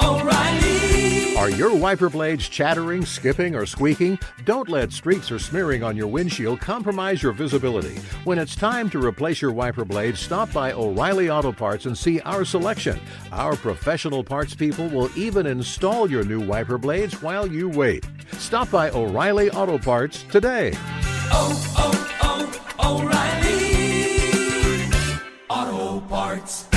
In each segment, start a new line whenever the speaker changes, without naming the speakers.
O'Reilly. Are your wiper blades chattering, skipping, or squeaking? Don't let streaks or smearing on your windshield compromise your visibility. When it's time to replace your wiper blades, stop by O'Reilly Auto Parts and see our selection. Our professional parts people will even install your new wiper blades while you wait. Stop by O'Reilly Auto Parts today. O'Reilly Auto Parts.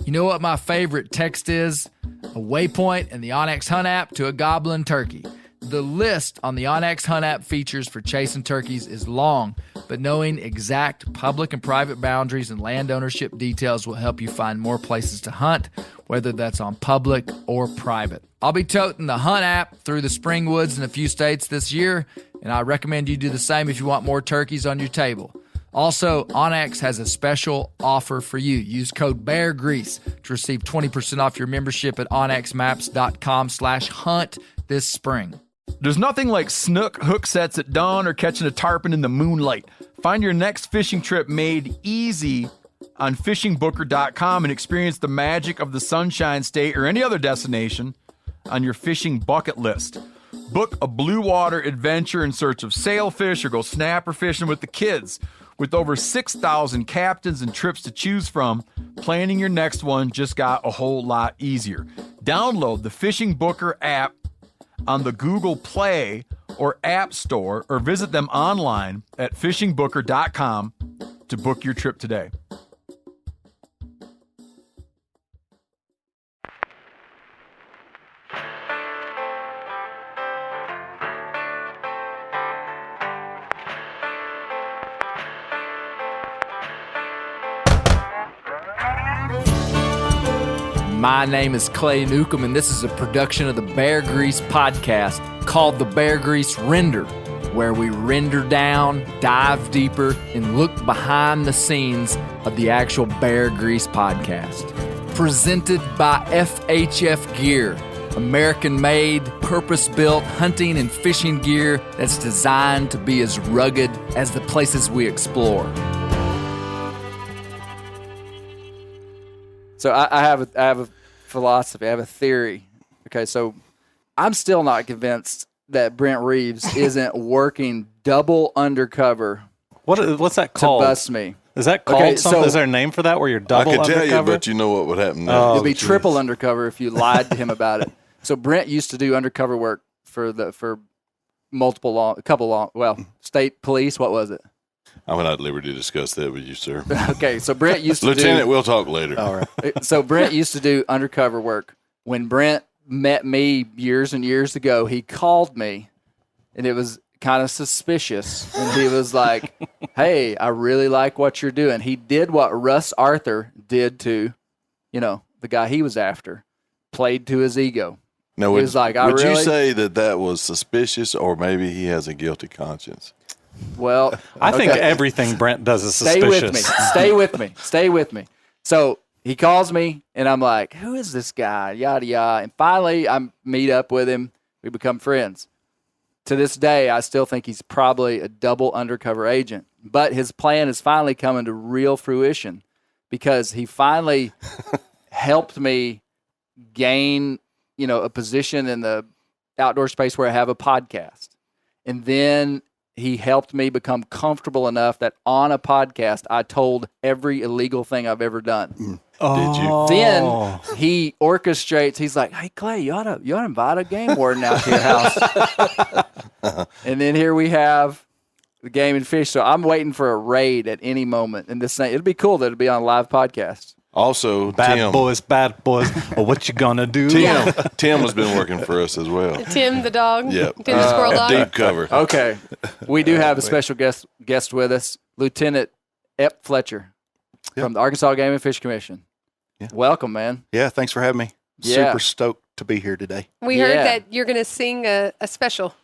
You know what my favorite text is? A waypoint in the onX Hunt app to a goblin turkey. The list on the onX Hunt app features for chasing turkeys is long, but knowing exact public and private boundaries and land ownership details will help you find more places to hunt, whether that's on public or private. I'll be toting the Hunt app through the spring woods in a few states this year, and I recommend you do the same if you want more turkeys on your table. Also, onX has a special offer for you. Use code BEARGREASE to receive 20% off your membership at onxmaps.com/hunt this spring.
There's nothing like snook hook sets at dawn or catching a tarpon in the moonlight. Find your next fishing trip made easy on fishingbooker.com and experience the magic of the Sunshine State or any other destination on your fishing bucket list. Book a blue water adventure in search of sailfish or go snapper fishing with the kids. With over 6,000 captains and trips to choose from, planning your next one just got a whole lot easier. Download the Fishing Booker app on the Google Play or App Store, or visit them online at fishingbooker.com to book your trip today.
My name is Clay Newcomb, and this is a production of the Bear Grease podcast called the Bear Grease Render, where we render down, dive deeper, and look behind the scenes of the actual Bear Grease podcast. Presented by FHF Gear, American-made, purpose-built hunting and fishing gear that's designed to be as rugged as the places we explore. So I have a philosophy. I have a theory. Okay, so I'm still not convinced that Brent Reeves isn't working double undercover.
What's that called?
To bust me.
Is that called something?
So,
is there a name for that where you're double undercover?
I could tell you, but you know what would happen next.
It'd be triple undercover if you lied to him about it. So Brent used to do undercover work for state police. What was it?
I'm not at liberty to discuss that with you, sir.
Okay, so Brent used to
Lieutenant, we'll talk later.
All right. So Brent used to do undercover work. When Brent met me years and years ago, he called me, and it was kind of suspicious. And he was like, hey, I really like what you're doing. He did what Russ Arthur did to, the guy he was after, played to his ego.
Now,
he was like,
would you say that was suspicious, or maybe he has a guilty conscience?
Well,
I think everything Brent does is suspicious.
Stay with me. So he calls me, and I'm like, who is this guy? Yada, yada. And finally, I meet up with him. We become friends. To this day, I still think he's probably a double undercover agent. But his plan is finally coming to real fruition because he finally helped me gain, a position in the outdoor space where I have a podcast. And then he helped me become comfortable enough that on a podcast, I told every illegal thing I've ever done.
Did you?
Then he orchestrates. He's like, "Hey Clay, you ought to invite a game warden out to your house." And then here we have the Game and Fish. So I'm waiting for a raid at any moment. And this thing, it'd be cool that it'd be on a live podcast.
Also,
bad boys. Well, what you gonna do?
Tim has been working for us as well.
Tim the dog.
Yep.
Tim the squirrel dog.
Deep cover.
Okay. We do have a special guest with us, Lieutenant Fletcher from the Arkansas Game and Fish Commission.
Yeah.
Welcome, man.
Yeah, thanks for having me.
Yeah.
Super stoked to be here today.
We heard that you're going to sing a special.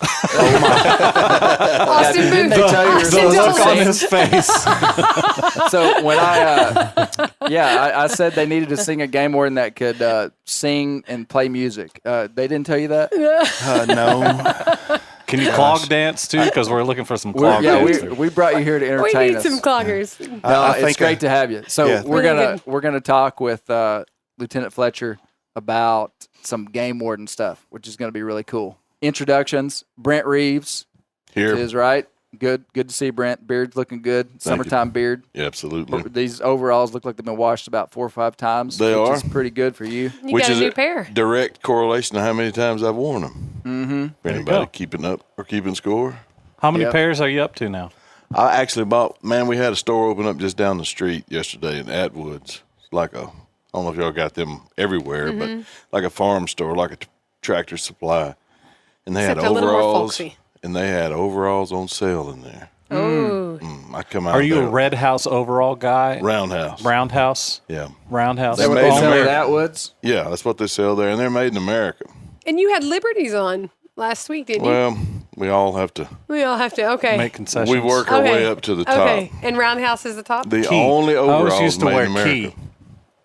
Oh my!
Austin Booth.
They tell you
the look on his face.
So when I said they needed to sing a game warden that could sing and play music. They didn't tell you that?
No.
Can you clog dance too? Because we're looking for some clog dance.
we brought you here to
We
entertain
need
us.
some cloggers.
No,
I
it's
think
great to have you. So
yeah.
we're
Really
gonna talk with Lieutenant Fletcher about some game warden stuff, which is gonna be really cool. Introductions: Brent Reeves
Here.
is right. Good to see Brent. Beard's looking good. Summertime beard.
Yeah, absolutely.
These overalls look like they've been washed about 4 or 5 times.
They
which
are.
is pretty good for you.
You
Which
got a
is
new pair.
direct correlation to how many times I've worn them.
Mm-hmm.
For anybody keeping up or keeping score.
How many
Yep.
pairs are you up to now?
I actually bought, we had a store open up just down the street yesterday in Atwoods. It's like I don't know if y'all got them everywhere, but like a farm store, like a tractor supply. And they
Except
had
a little more
overalls.
folksy.
And they had overalls on sale in there.
Oh.
I come out
Are you
there,
a Red House overall guy?
Roundhouse.
Roundhouse?
Yeah.
Roundhouse.
They
What
made
they
in
sell at
America.
Atwoods?
Yeah, that's what they sell there. And they're made in America.
And you had Liberties on last week, didn't you?
Well, we all have to.
We all have to. Okay.
Make concessions.
We work our
Okay.
way up to the top.
Okay. And Roundhouse is the top?
The
Key.
only
I
overalls
always used to
made
wear
in America.
Key.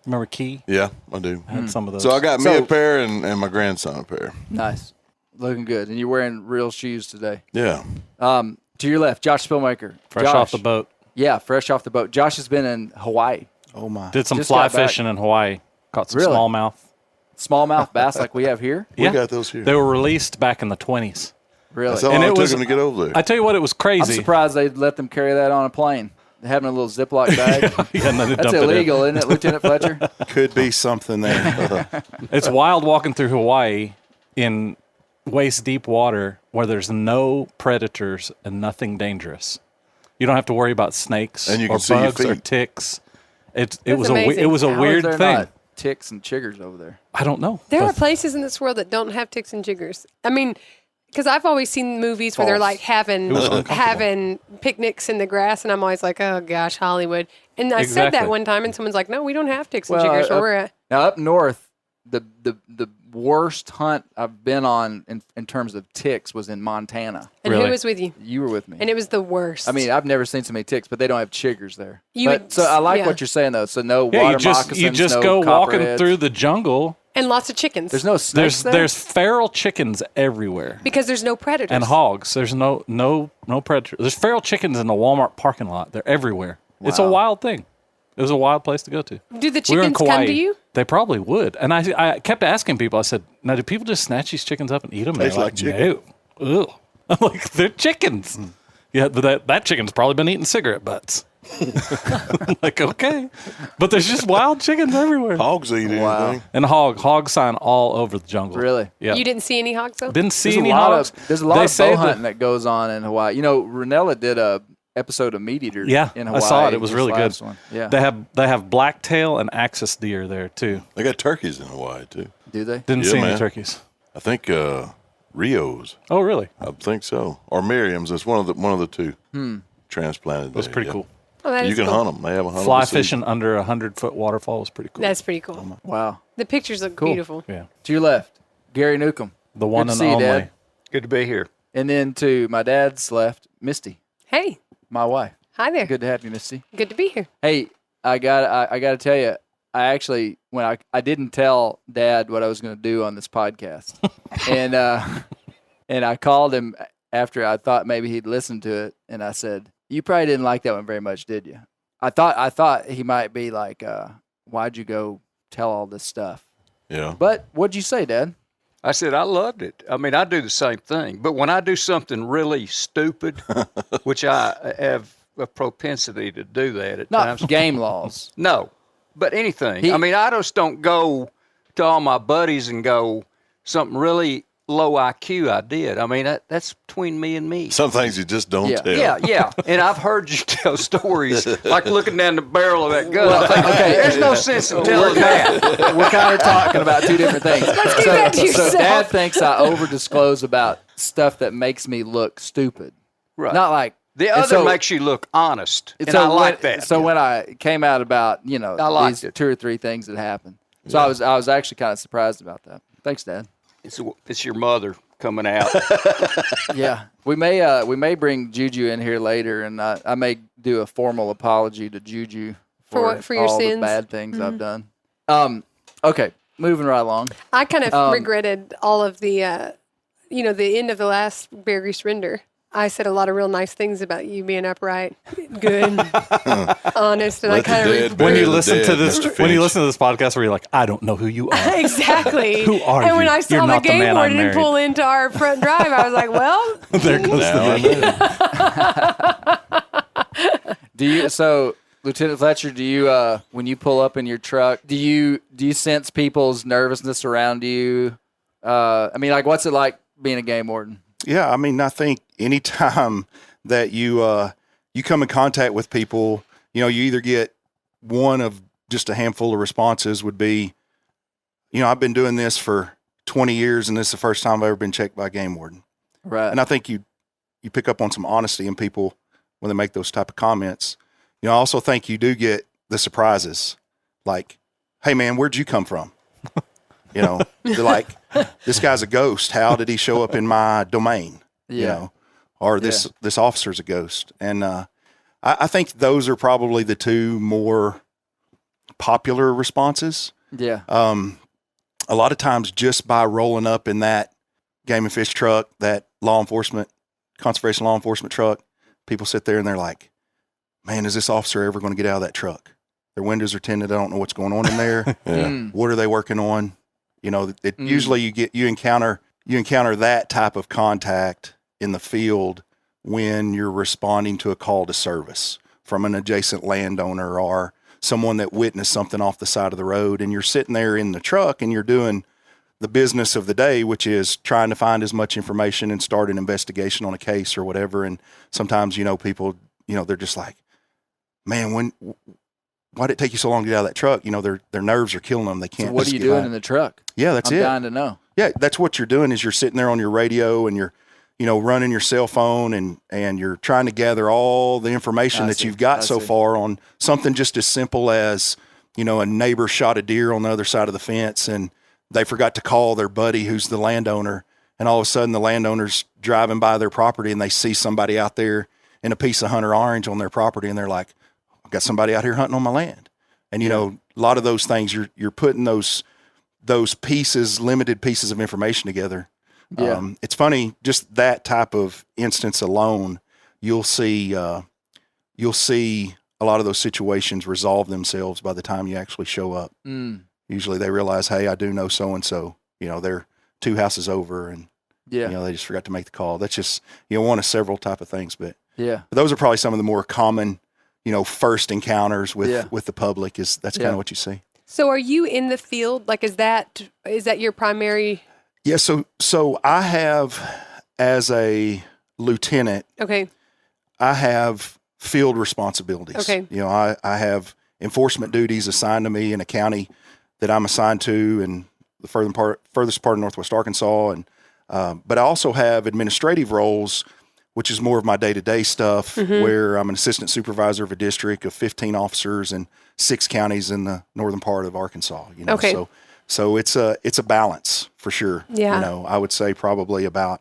Remember Key?
Yeah, I do.
I had some of those.
So I got me
So-
a pair and my grandson a pair.
Nice. Looking good. And you're wearing real shoes today.
Yeah.
To your left, Josh Spillmaker.
fresh
Josh.
off the boat.
Yeah, fresh off the boat. Josh has been in Hawaii.
Oh my.
Did some
Just
fly
got back.
fishing in Hawaii. Caught some
Really?
smallmouth.
Smallmouth bass like we have here?
We
Yeah.
got those here.
They were released back in the 20s.
Really?
That's how
And
long
it
it took
was-
them to get over there.
I tell you what, it was
I'm
crazy.
surprised they let them carry that on a plane. Having a little Ziploc bag.
Yeah, and then they
That's
dumped it in.
illegal, isn't it, Lieutenant Fletcher?
Could be something there.
It's wild walking through Hawaii in waist deep water where there's no predators and nothing dangerous. You don't have to worry about snakes
And you
or
can see your
bugs or
feet.
ticks. It
That's
was
amazing.
it was a
How
weird
is there
thing.
not ticks and chiggers over there?
I don't know.
There are
But
places in this world that don't have ticks and jiggers. I mean, because I've always seen movies where they're
False.
like having picnics in the grass, and I'm always like, oh gosh, Hollywood. And I said that
Exactly.
one time, and someone's like, no, we don't have ticks and
Well,
jiggers where we're at.
Now, up north, the worst hunt I've been on in terms of ticks was in Montana.
And
Really?
who was with you?
You were with me.
And it was the worst.
I mean, I've never seen so many ticks, but they don't have chiggers there.
You
So I like
yeah.
what you're saying, though. So no
yeah,
water
you just
moccasins, no
go walking
copperheads.
through the jungle.
and lots of chickens.
There's no snakes there?
There's feral chickens everywhere.
because there's no predators.
And hogs. There's no predator. There's feral chickens in the Walmart parking lot. They're everywhere. It's a
Wow.
wild thing. It was a wild place to go to.
Do the
We were in
chickens come
Kauai.
to you?
They probably would. And I kept asking people. I said, "Now, do people just snatch these chickens up and eat them?" And
Tastes
they're
like chicken.
No. Ugh. I'm like, they're chickens. Yeah, but that chicken's probably been eating cigarette butts. I'm like, okay, but there's just wild chickens everywhere.
Hogs eat anything.
And hog sign all over the jungle.
Really?
Yeah.
You didn't see any hogs though?
Didn't see
There's a
any
lot
hogs.
of
They
bow
say
hunting that goes on in Hawaii. You know, Ranella did a episode of Meat Eater.
Yeah,
in
I
Hawaii.
saw it. It was
this
really good.
last one. Yeah,
They have blacktail and axis deer there too.
They got turkeys in Hawaii, too.
do they?
Didn't
Yeah,
see any
man.
turkeys.
I think Rio's.
Oh, really?
I think so. Or Miriam's. It's one of the two. Transplanted.
It was pretty cool.
Oh, that
You
is
can
cool.
hunt them. They have a hunt.
Fly fishing under 100-foot waterfall was pretty cool.
That's pretty cool.
Wow.
The pictures look beautiful.
Yeah,
To your left, Gary Newcomb.
the one
Good to
and
see you,
only.
Dad.
Good to be here.
And then to my dad's left, Misty,
Hey,
my wife.
hi there.
Good to have you, Misty.
Good to be here.
Hey, I got to tell you, I actually when I didn't tell Dad what I was going to do on this podcast, and I called him after I thought maybe he'd listen to it, and I said, "You probably didn't like that one very much, did you?" I thought he might be like, "Why'd you go tell all this stuff?"
Yeah.
But what'd you say, Dad?
I said I loved it. I mean, I do the same thing, but when I do something really stupid, which I have a propensity to do that at
Not
times.
game laws.
No, but anything.
He-
I mean, I just don't go to all my buddies and go something really low IQ I did. I mean, that's between me and me.
Some things you just don't
Yeah.
tell.
Yeah. And I've heard you tell stories like looking down the barrel of that gun. I think,
okay.
there's no sense in telling that.
We're kind of talking about two different things.
Let's get back to
So
yourself.
Dad thinks I over disclose about stuff that makes me look stupid.
Right.
Not like
The
and
other
so-
makes you look honest, and
so
I like
when,
that.
So when I came out about
I liked
these
it.
2 or 3 things that happened, so I was actually kind of surprised about that. Thanks, Dad.
it's your mother coming out.
Yeah, we may bring Juju in here later, and I may do a formal apology to Juju
For what- for your
all
sins?
the bad things I've done. Okay, moving right along.
I kind of regretted all of the the end of the last Bear Grease Render, I said a lot of real nice things about you being upright, good, honest, and I kind of
when you listen to this podcast where you're like, I don't know who you are.
exactly.
Who are
and when
you?
I saw
You're
the
not the
game
man I
warden
married.
pull into our front drive, I was like, well,
There goes the
Do you? So, Lieutenant Fletcher, do you? When you pull up in your truck, do you sense people's nervousness around you? I mean, like, what's it like being a game warden?
Yeah, I mean, I think anytime that you come in contact with people, you either get one of just a handful of responses would be, I've been doing this for 20 years and this is the first time I've ever been checked by a game warden.
Right.
And I think you pick up on some honesty in people when they make those type of comments. I also think you do get the surprises, like, hey man, where'd you come from? They're like, this guy's a ghost. How did he show up in my domain?
Yeah.
Or this officer's a ghost. And I think those are probably the two more popular responses.
Yeah.
A lot of times just by rolling up in that game and fish truck, that conservation law enforcement truck, people sit there and they're like, man, is this officer ever going to get out of that truck? Their windows are tinted. I don't know what's going on in there. What are they working on? Usually you encounter that type of contact in the field when you're responding to a call to service from an adjacent landowner or someone that witnessed something off the side of the road, and you're sitting there in the truck and you're doing the business of the day, which is trying to find as much information and start an investigation on a case or whatever. And sometimes, people, they're just like, man, why did it take you so long to get out of that truck? Their nerves are killing them. They can't.
So what are you doing in the truck?
Yeah, that's
I'm
it.
dying to know.
Yeah, that's what you're doing is you're sitting there on your radio and you're, running your cell phone and you're trying to gather all the information that you've got so far on something just as simple as, a neighbor shot a deer on the other side of the fence and they forgot to call their buddy who's the landowner. And all of a sudden the landowner's driving by their property and they see somebody out there in a piece of hunter orange on their property. And they're like, I've got somebody out here hunting on my land. And, a lot of those things you're putting those limited pieces of information together.
Yeah.
It's funny, just that type of instance alone, you'll see a lot of those situations resolve themselves by the time you actually show up. Usually they realize, hey, I do know so-and-so, they're 2 houses over and, they just forgot to make the call. That's just, one of several type of things, but those are probably some of the more common, first encounters with the public that's kind of what you see.
So are you in the field? Like, is that your primary?
Yeah. So I have, as a lieutenant, I have field responsibilities.
Okay.
I have enforcement duties assigned to me in a county that I'm assigned to in the furthest part of Northwest Arkansas. And, but I also have administrative roles, which is more of my day-to-day stuff, where I'm an assistant supervisor of a district of 15 officers in 6 counties in the northern part of Arkansas. So it's a balance for sure.
Yeah.
I would say probably about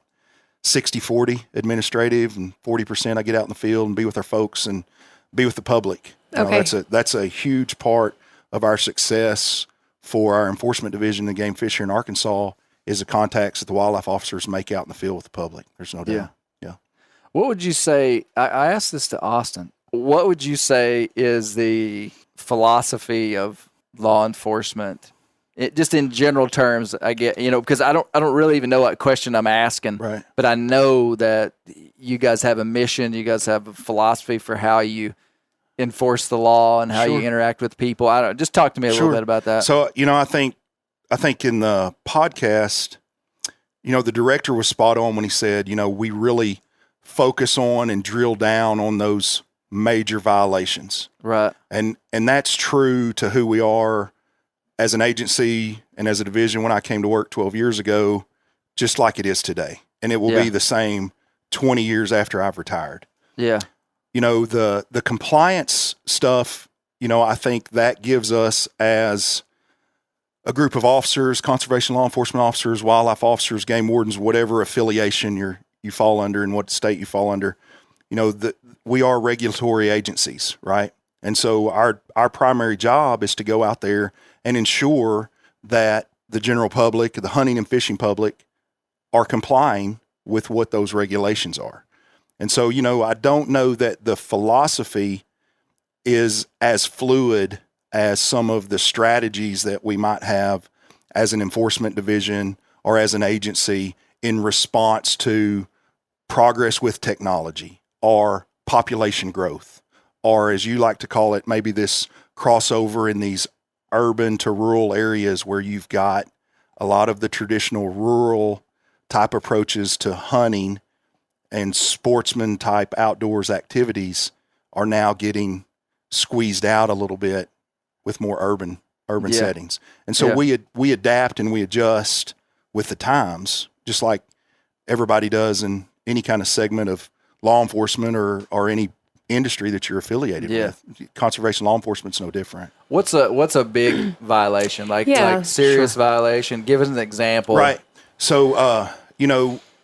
60-40 administrative and 40% I get out in the field and be with our folks and be with the public. That's a huge part of our success for our enforcement division, the game fisher in Arkansas, is the contacts that the wildlife officers make out in the field with the public. There's no doubt. Yeah.
What would you say? I asked this to Austin. What would you say is the philosophy of law enforcement? Just in general terms, I get, because I don't really even know what question I'm asking.
Right.
But I know that you guys have a mission. You guys have a philosophy for how you enforce the law and how you interact with people. Just talk to me a little bit about that.
So, I think in the podcast, the director was spot on when he said, we really focus on and drill down on those major violations.
Right.
And that's true to who we are as an agency and as a division when I came to work 12 years ago, just like it is today. And it will be the same 20 years after I've retired.
Yeah.
The compliance stuff, I think that gives us as a group of officers, conservation law enforcement officers, wildlife officers, game wardens, whatever affiliation you fall under and what state you fall under, we are regulatory agencies, right? And so our primary job is to go out there and ensure that the general public, the hunting and fishing public, are complying with what those regulations are. And so, I don't know that the philosophy is as fluid as some of the strategies that we might have as an enforcement division or as an agency in response to progress with technology or population growth, or as you like to call it, maybe this crossover in these urban to rural areas where you've got a lot of the traditional rural type approaches to hunting and sportsman type outdoors activities are now getting squeezed out a little bit with more urban settings. And so we adapt and we adjust with the times, just like everybody does in any kind of segment of law enforcement or any industry that you're affiliated with. Conservation law enforcement's no different.
What's a big violation? Like serious violation? Give us an example.
Right. So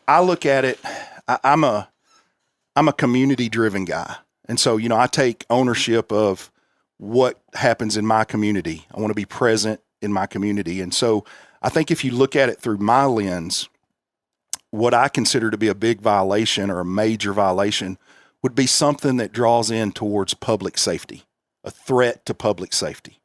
I look at it, I'm a community driven guy. And so, I take ownership of what happens in my community. I want to be present in my community. And so I think if you look at it through my lens, what I consider to be a big violation or a major violation would be something that draws in towards public safety, a threat to public safety.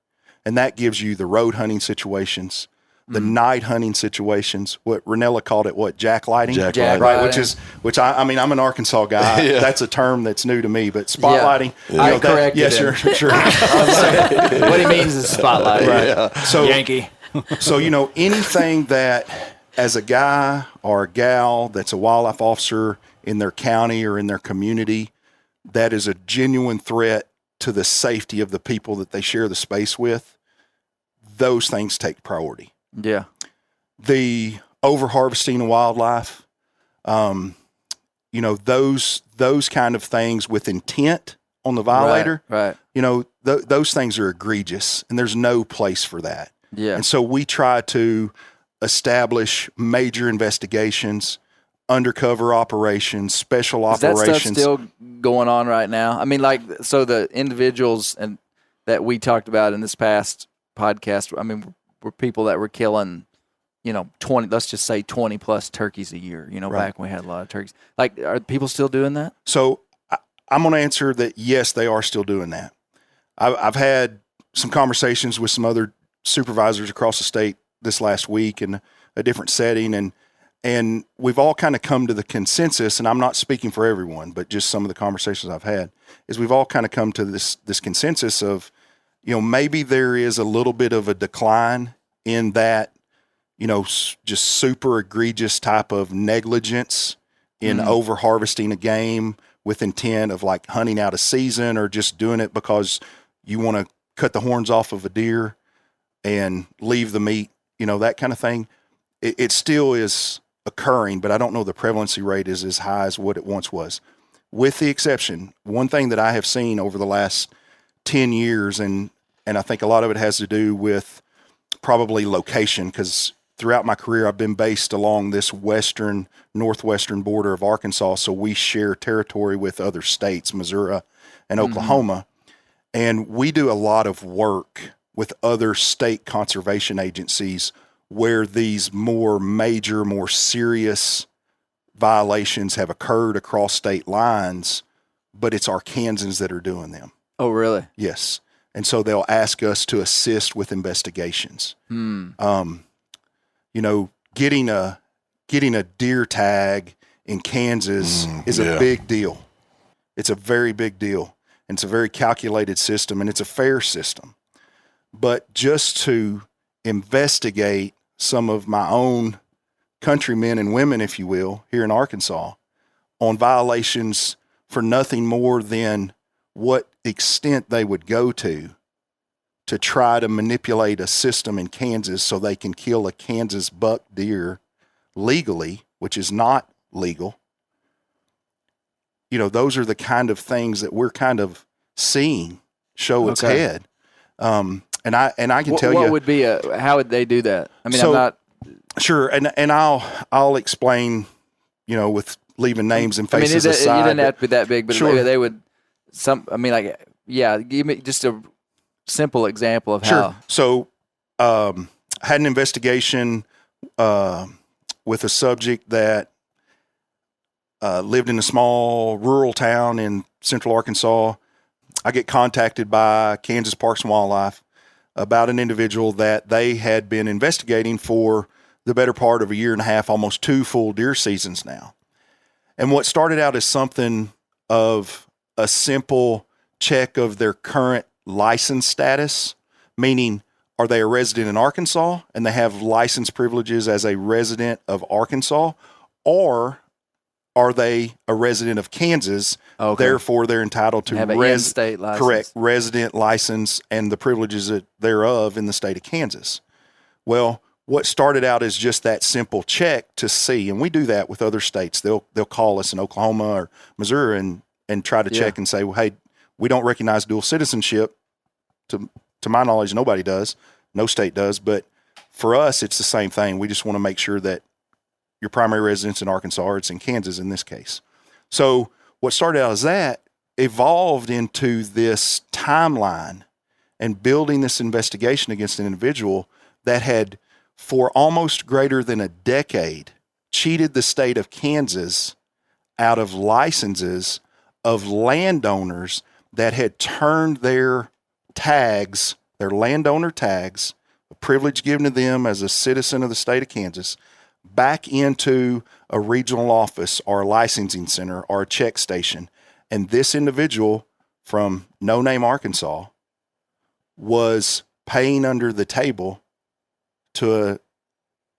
And that gives you the road hunting situations, the night hunting situations, what Ranella called it, jack lighting?
Jack
Right, which I'm an Arkansas guy. That's a term that's new to me, but spotlighting.
I corrected
yes,
him.
sure.
What he means is spotlight.
Right. So,
Yankee.
So, anything that as a guy or a gal that's a wildlife officer in their county or in their community, that is a genuine threat to the safety of the people that they share the space with, those things take priority.
Yeah.
The over-harvesting of wildlife, those kind of things with intent on the violator,
right.
Those things are egregious, and there's no place for that.
Yeah.
And so we try to establish major investigations, undercover operations, special operations.
Is that stuff still going on right now? I mean, so the individuals that we talked about in this past podcast, I mean, were people that were killing, 20, let's just say 20 plus turkeys a year, back when we had a lot of turkeys. Like, are people still doing that?
So I'm going to answer that, yes, they are still doing that. I've had some conversations with some other supervisors across the state this last week in a different setting, and we've all kind of come to the consensus, and I'm not speaking for everyone, but just some of the conversations I've had, is we've all kind of come to this consensus of, maybe there is a little bit of a decline in that, just super egregious type of negligence in over harvesting a game with intent of like hunting out a season or just doing it because you want to cut the horns off of a deer and leave the meat, that kind of thing. It still is occurring, but I don't know the prevalency rate is as high as what it once was. With the exception, one thing that I have seen over the last 10 years, and I think a lot of it has to do with probably location, because throughout my career I've been based along this northwestern border of Arkansas, so we share territory with other states, Missouri and Oklahoma, and we do a lot of work with other state conservation agencies where these more major, more serious violations have occurred across state lines, but it's Arkansans that are doing them.
Oh, really?
Yes. And so they'll ask us to assist with investigations. Getting a deer tag in Kansas is a big deal. It's a very big deal. And it's a very calculated system, and it's a fair system. But just to investigate some of my own countrymen and women, if you will, here in Arkansas on violations for nothing more than what extent they would go to try to manipulate a system in Kansas so they can kill a Kansas buck deer legally, which is not legal. Those are the kind of things that we're kind of seeing show its head. And I can tell you,
what would be how would they do that? I mean,
so,
I'm not
sure. And I'll explain, with leaving names and faces aside.
You didn't have to be that big, but
sure.
They would give me just a simple example of
sure.
how.
So, had an investigation, with a subject that lived in a small rural town in central Arkansas. I get contacted by Kansas Parks and Wildlife about an individual that they had been investigating for the better part of a year and a half, almost 2 full deer seasons now. And what started out as something of a simple check of their current license status, meaning are they a resident in Arkansas and they have license privileges as a resident of Arkansas, or are they a resident of Kansas?
Okay.
Therefore, they're entitled to
Have an in-state license.
correct resident license and the privileges thereof in the state of Kansas. Well, what started out as just that simple check to see, and we do that with other states. They'll call us in Oklahoma or Missouri and try to check and say, well, hey, we don't recognize dual citizenship. To my knowledge, nobody does. No state does. But for us, it's the same thing. We just want to make sure that your primary residence in Arkansas, or it's in Kansas in this case. So what started out as that evolved into this timeline and building this investigation against an individual that had, for almost greater than a decade, cheated the state of Kansas out of licenses of landowners that had turned their tags, their landowner tags, a privilege given to them as a citizen of the state of Kansas, back into a regional office or a licensing center or a check station. And this individual from No Name, Arkansas, was paying under the table to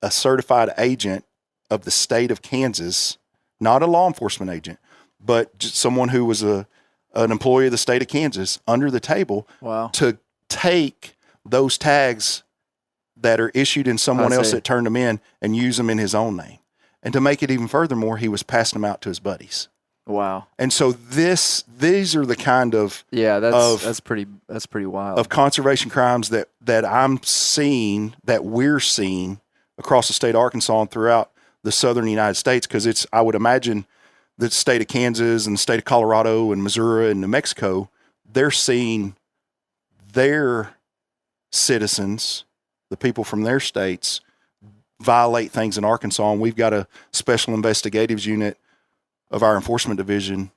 a certified agent of the state of Kansas, not a law enforcement agent, but just someone who was an employee of the state of Kansas, under the table.
Wow.
To take those tags that are issued in someone else that turned them in and use them in his own name. And to make it even furthermore, he was passing them out to his buddies.
Wow.
And so these are the kind of
that's pretty wild.
of conservation crimes that I'm seeing, that we're seeing across the state of Arkansas and throughout the southern United States, because I would imagine the state of Kansas and the state of Colorado and Missouri and New Mexico, they're seeing their citizens, the people from their states, violate things in Arkansas. And we've got a special investigatives unit of our enforcement division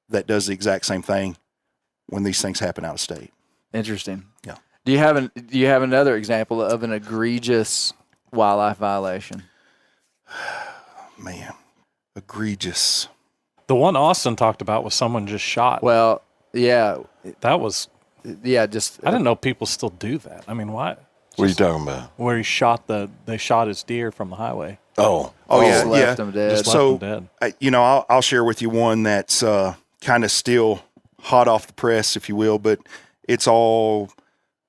that does the exact same thing when these things happen out of state.
Interesting.
Yeah.
Do you have another example of an egregious wildlife violation?
Man, egregious.
The one Austin talked about was someone just shot.
Well, yeah.
That was,
Yeah, just
I didn't know people still do that. I mean, why?
What are you talking about?
Where they shot his deer from the highway.
Oh,
yeah,
left them dead.
Just
So,
left them dead.
I'll share with you one that's kind of still hot off the press, if you will, but it's all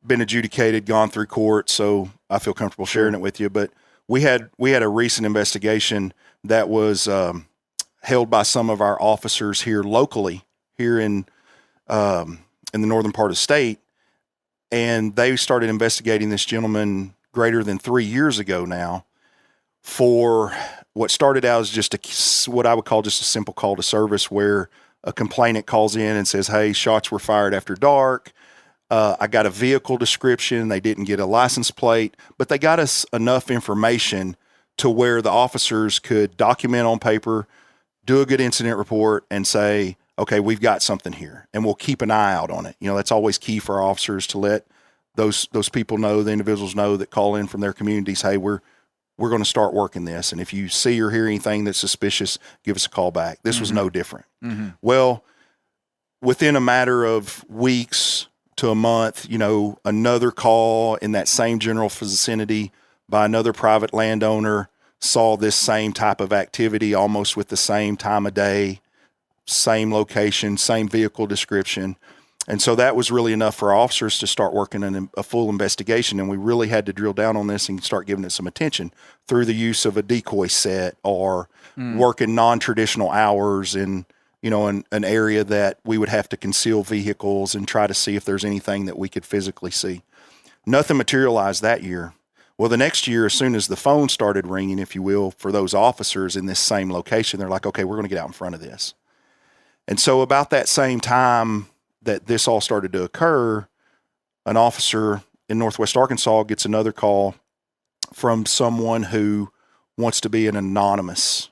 been adjudicated, gone through court, so I feel comfortable sharing it with you. But we had a recent investigation that was held by some of our officers here locally, here in the northern part of the state, and they started investigating this gentleman greater than 3 years ago now for what started out as just what I would call just a simple call to service, where a complainant calls in and says, hey, shots were fired after dark. I got a vehicle description. They didn't get a license plate, but they got us enough information to where the officers could document on paper, do a good incident report, and say, okay, we've got something here, and we'll keep an eye out on it. That's always key for our officers, to let those people know, the individuals know that call in from their communities, hey, we're going to start working this. And if you see or hear anything that's suspicious, give us a call back. This was no different. Mm-hmm. Well, within a matter of weeks to a month, another call in that same general vicinity by another private landowner saw this same type of activity, almost with the same time of day, same location, same vehicle description. And so that was really enough for our officers to start working on a full investigation. And we really had to drill down on this and start giving it some attention through the use of a decoy set, or working non-traditional hours in an area that we would have to conceal vehicles and try to see if there's anything that we could physically see. Nothing materialized that year. Well, the next year, as soon as the phone started ringing, if you will, for those officers in this same location, they're like, okay, we're going to get out in front of this. And so about that same time that this all started to occur, an officer in Northwest Arkansas gets another call from someone who wants to be an anonymous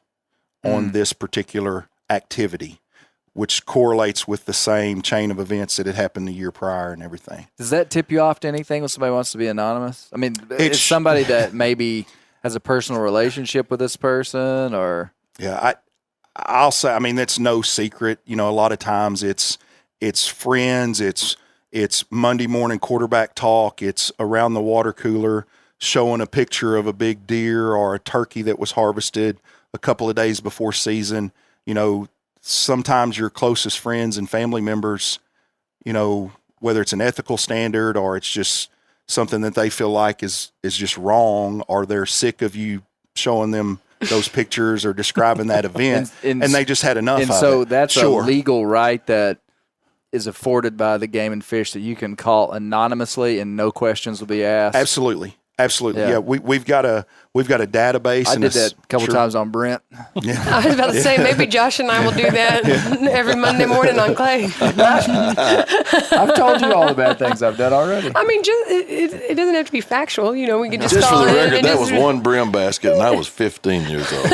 on this particular activity, which correlates with the same chain of events that had happened the year prior and everything.
Does that tip you off to anything when somebody wants to be anonymous? I mean, it's somebody that maybe has a personal relationship with this person, or
I'll say, I mean, that's no secret. You know, a lot of times it's friends, it's Monday morning quarterback talk, it's around the water cooler showing a picture of a big deer or a turkey that was harvested a couple of days before season. You know, sometimes your closest friends and family members, you know, whether it's an ethical standard or it's just something that they feel like is just wrong, or they're sick of you showing them those pictures or describing that event, and they just had enough of it.
And so that's a legal right that is afforded by the Game and Fish, that you can call anonymously and no questions will be asked.
Absolutely. Yeah, we've got a database.
I did that a couple times on Brent.
Yeah.
I was about to say, maybe Josh and I will do that every Monday morning on Clay.
I've told you all the bad things I've done already.
I mean, just it doesn't have to be factual. You know, we can just
Just
call
for the
it.
record, that was one brim basket, and I was 15 years old.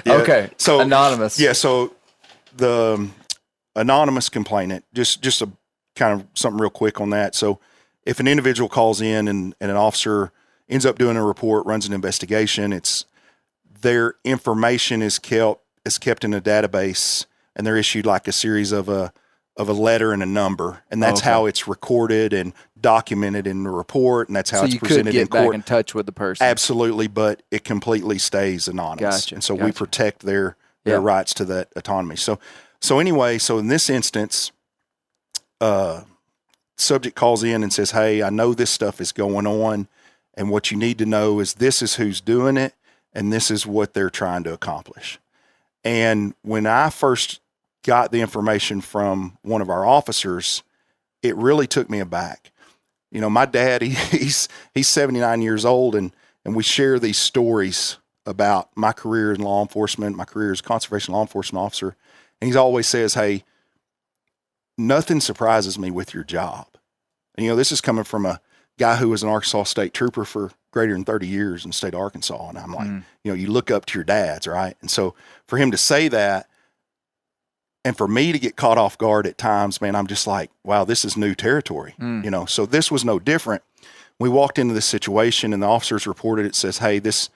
Okay,
so
anonymous.
Yeah, so the anonymous complainant, just a kind of something real quick on that. So if an individual calls in and an officer ends up doing a report, runs an investigation, it's their information is kept in a database, and they're issued like a series of a letter and a number, and that's how it's recorded and documented in the report, and that's how it's presented in court.
So you could get back in touch with the person.
Absolutely, but it completely stays anonymous.
Gotcha.
And so we protect their rights to that autonomy. So anyway, so in this instance, subject calls in and says, hey, I know this stuff is going on, and what you need to know is this is who's doing it, and this is what they're trying to accomplish. And when I first got the information from one of our officers, it really took me aback. You know, my dad, he's 79 years old, and we share these stories about my career in law enforcement, my career as a conservation law enforcement officer, and he always says, hey, nothing surprises me with your job. And, you know, this is coming from a guy who was an Arkansas State Trooper for greater than 30 years in the state of Arkansas. And I'm like, you know, you look up to your dads, right? And so for him to say that, and for me to get caught off guard at times, man, I'm just like, wow, this is new territory. You know, so this was no different. We walked into this situation, and the officers reported, it says, hey, this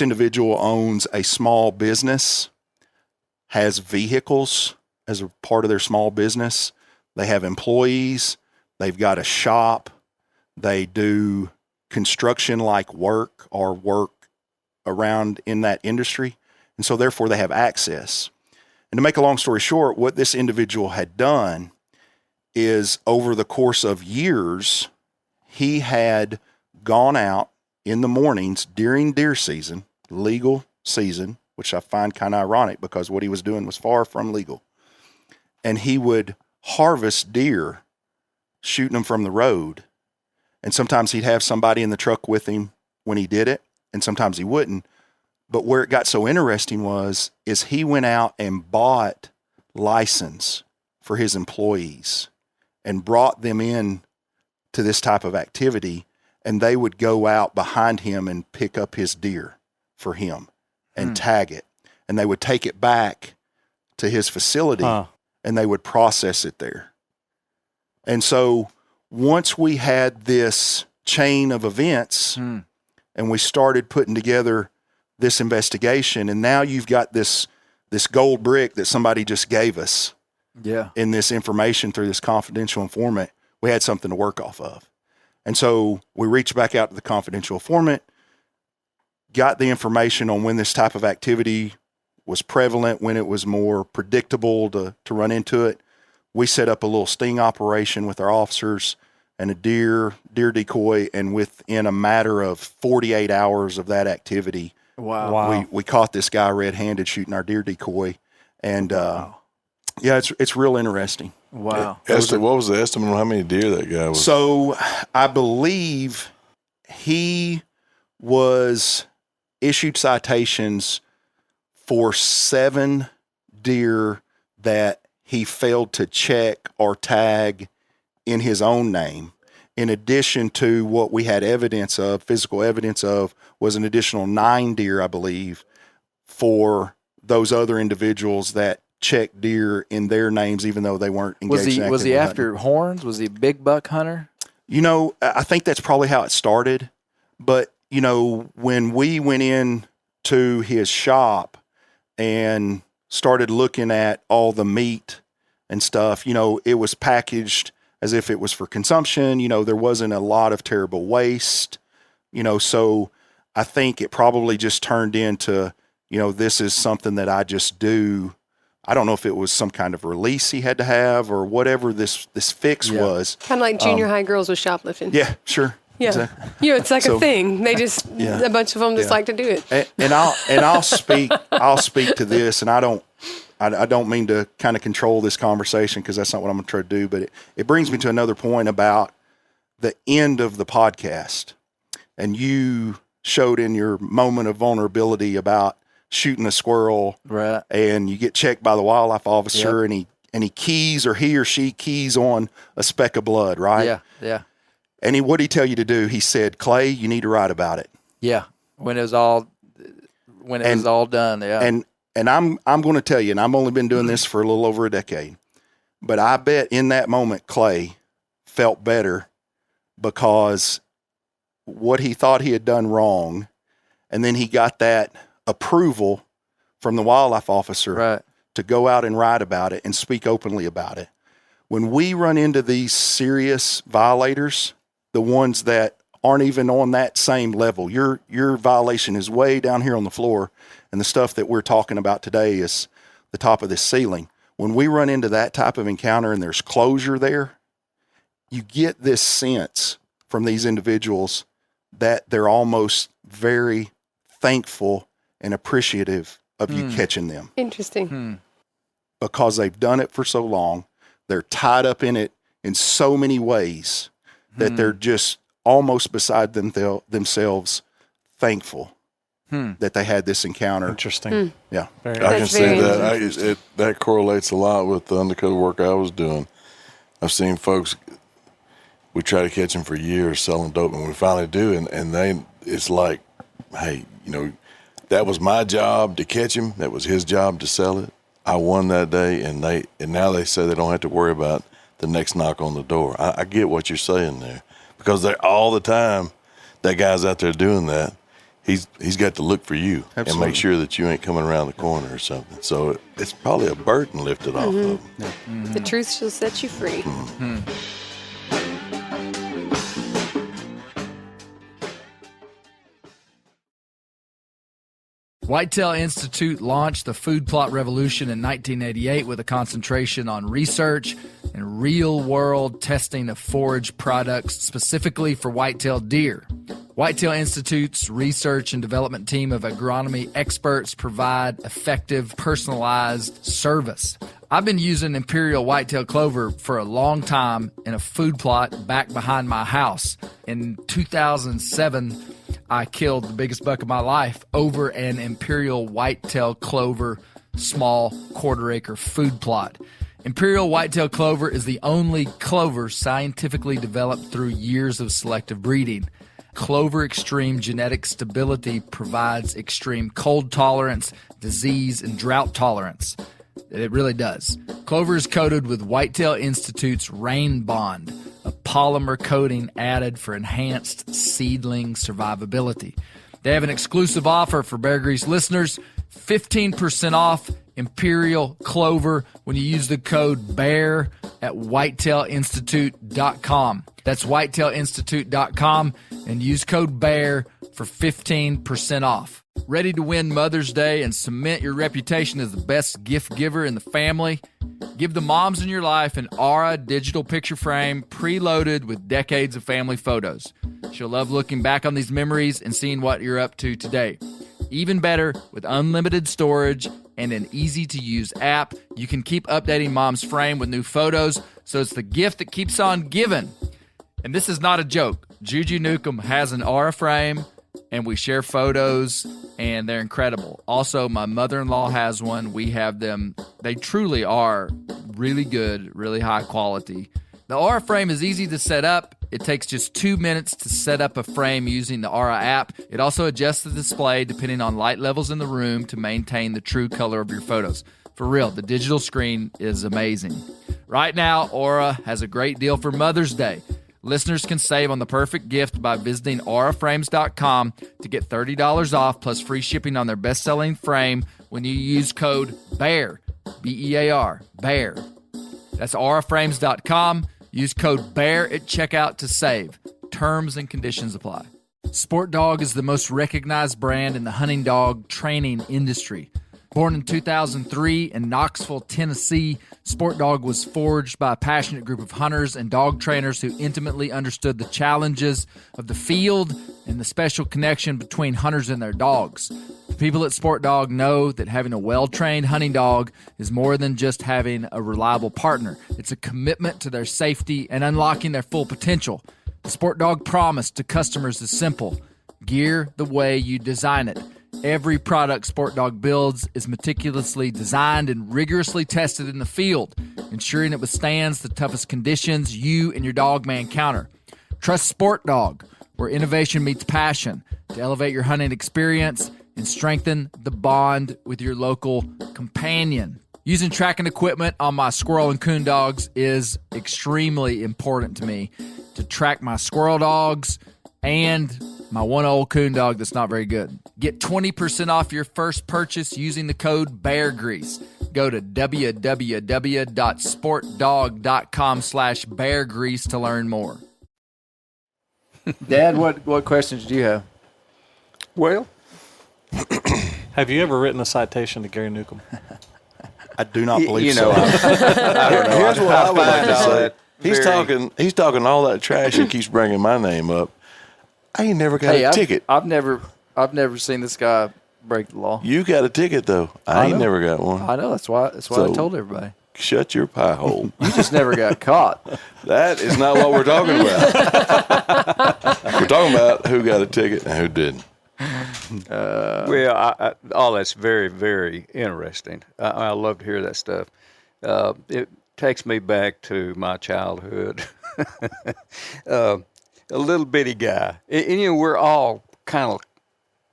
individual owns a small business, has vehicles as a part of their small business. They have employees. They've got a shop. They do construction-like work or work around in that industry. And so therefore they have access. And to make a long story short, what this individual had done is over the course of years, he had gone out in the mornings during deer season, legal season, which I find kind of ironic because what he was doing was far from legal. And he would harvest deer, shooting them from the road. And sometimes he'd have somebody in the truck with him when he did it, and sometimes he wouldn't. But where it got so interesting is he went out and bought license for his employees and brought them in to this type of activity, and they would go out behind him and pick up his deer for him and tag it. And they would take it back to his facility and they would process it there. And so once we had this chain of events and we started putting together this investigation, and now you've got this gold brick that somebody just gave us in this information through this confidential informant, we had something to work off of. And so we reached back out to the confidential informant, got the information on when this type of activity was prevalent, when it was more predictable to run into it. We set up a little sting operation with our officers and a deer decoy, and within a matter of 48 hours of that activity, we caught this guy red-handed shooting our deer decoy. And it's real interesting.
Wow.
What was the estimate on how many deer that guy was?
So I believe he was issued citations for 7 deer that he failed to check or tag in his own name. in addition to what we had evidence of, physical evidence of, was an additional 9 deer, I believe, for those other individuals that checked deer in their names, even though they weren't engaged in
Was he
active
after horns? Was he a big buck hunter?
You know, I think that's probably how it started. But, you know, when we went in to his shop and started looking at all the meat and stuff, you know, it was packaged as if it was for consumption. You know, there wasn't a lot of terrible waste, you know, so I think it probably just turned into, you know, this is something that I just do. I don't know if it was some kind of release he had to have or whatever this fix was.
Kind of like junior high girls with shoplifting.
Yeah, sure.
Yeah.
Exactly.
You know, it's like a thing. They just, a bunch of them just like to do it.
And I'll speak to this, and I don't mean to kind of control this conversation because that's not what I'm going to try to do, but it brings me to another point about the end of the podcast. And you showed in your moment of vulnerability about shooting a squirrel,
Right.
and you get checked by the wildlife officer, and he keys, or he or she keys on a speck of blood, right?
Yeah, yeah,
And what'd he tell you to do? He said, Clay, you need to write about it.
yeah. When it was all done, yeah.
And I'm going to tell you, and I've only been doing this for a little over a decade, but I bet in that moment Clay felt better because what he thought he had done wrong, and then he got that approval from the wildlife officer
Right.
to go out and write about it and speak openly about it. When we run into these serious violators, the ones that aren't even on that same level, your violation is way down here on the floor, and the stuff that we're talking about today is the top of this ceiling. When we run into that type of encounter and there's closure there, you get this sense from these individuals that they're almost very thankful and appreciative of you catching them
Interesting.
because they've done it for so long. They're tied up in it in so many ways that they're just almost beside themselves thankful that they had this encounter.
Interesting.
Yeah.
I can
That's
see
very
that. That correlates a lot with the undercover work I was doing. I've seen folks, we try to catch them for years selling dope, and we finally do, and it's like, hey, you know, that was my job to catch him. That was his job to sell it. I won that day, and now they say they don't have to worry about the next knock on the door. I get what you're saying there, because they're all the time. That guy's out there doing that. He's got to look for you and make sure that you ain't coming around the corner or something. So it's probably a burden lifted off of them.
The truth shall set you free.
Whitetail Institute launched the food plot revolution in 1988 with a concentration on research and real-world testing of forage products specifically for whitetail deer. Whitetail Institute's research and development team of agronomy experts provide effective, personalized service. I've been using Imperial whitetail clover for a long time in a food plot back behind my house. In 2007, I killed the biggest buck of my life over an Imperial whitetail clover small quarter-acre food plot. Imperial whitetail clover is the only clover scientifically developed through years of selective breeding. Clover extreme genetic stability provides extreme cold tolerance, disease, and drought tolerance. It really does. Clover is coated with Whitetail Institute's Rain Bond, a polymer coating added for enhanced seedling survivability. They have an exclusive offer for Bear Grease listeners, 15% off Imperial Clover when you use the code BEAR at whitetailinstitute.com. That's whitetailinstitute.com and use code BEAR for 15% off. Ready to win Mother's Day and cement your reputation as the best gift giver in the family? Give the moms in your life an Aura digital picture frame preloaded with decades of family photos. She'll love looking back on these memories and seeing what you're up to today. Even better, with unlimited storage and an easy-to-use app, you can keep updating mom's frame with new photos, so it's the gift that keeps on giving. And this is not a joke. Juju Newcomb has an Aura frame, and we share photos, and they're incredible. Also, my mother-in-law has one. We have them. They truly are really good, really high quality. The Aura frame is easy to set up, It takes just 2 minutes to set up a frame using the Aura app. It also adjusts the display depending on light levels in the room to maintain the true color of your photos. For real, the digital screen is amazing. Right now, Aura has a great deal for Mother's Day. Listeners can save on the perfect gift by visiting auraframes.com to get $30 off plus free shipping on their best-selling frame when you use code BEAR, B-E-A-R, BEAR. That's auraframes.com. Use code BEAR at checkout to save. Terms and conditions apply. Sport Dog is the most recognized brand in the hunting dog training industry. Born in 2003 in Knoxville, Tennessee, Sport Dog was forged by a passionate group of hunters and dog trainers who intimately understood the challenges of the field and the special connection between hunters and their dogs. The people at Sport Dog know that having a well-trained hunting dog is more than just having a reliable partner. It's a commitment to their safety and unlocking their full potential. The Sport Dog promise to customers is simple: gear the way you design it. Every product Sport Dog builds is meticulously designed and rigorously tested in the field, ensuring it withstands the toughest conditions you and your dog may encounter. Trust Sport Dog, where innovation meets passion, to elevate your hunting experience and strengthen the bond with your local companion. Using tracking equipment on my squirrel and coon dogs is extremely important to me. To track my squirrel dogs and my one old coon dog that's not very good. Get 20% off your first purchase using the code BEARGREASE. Go to www.sportdog.com/beargrease to learn more.
Dad, what questions do you have?
Well,
Have you ever written a citation to Gary Newcomb?
I do not believe
know,
so.
I don't know.
Here's what I would like to
find
say.
out
He's talking all that trash and keeps bringing my name up. I ain't never got a ticket.
I've never seen this guy break the law.
You got a ticket though. I ain't never got one.
I know. That's why I told everybody.
Shut your pie hole.
You just never got caught.
That is not what we're talking about. We're talking about who got a ticket and who didn't.
Well, all that's very, very interesting. I love to hear that stuff. It takes me back to my childhood. A little bitty guy. And, we're all kind of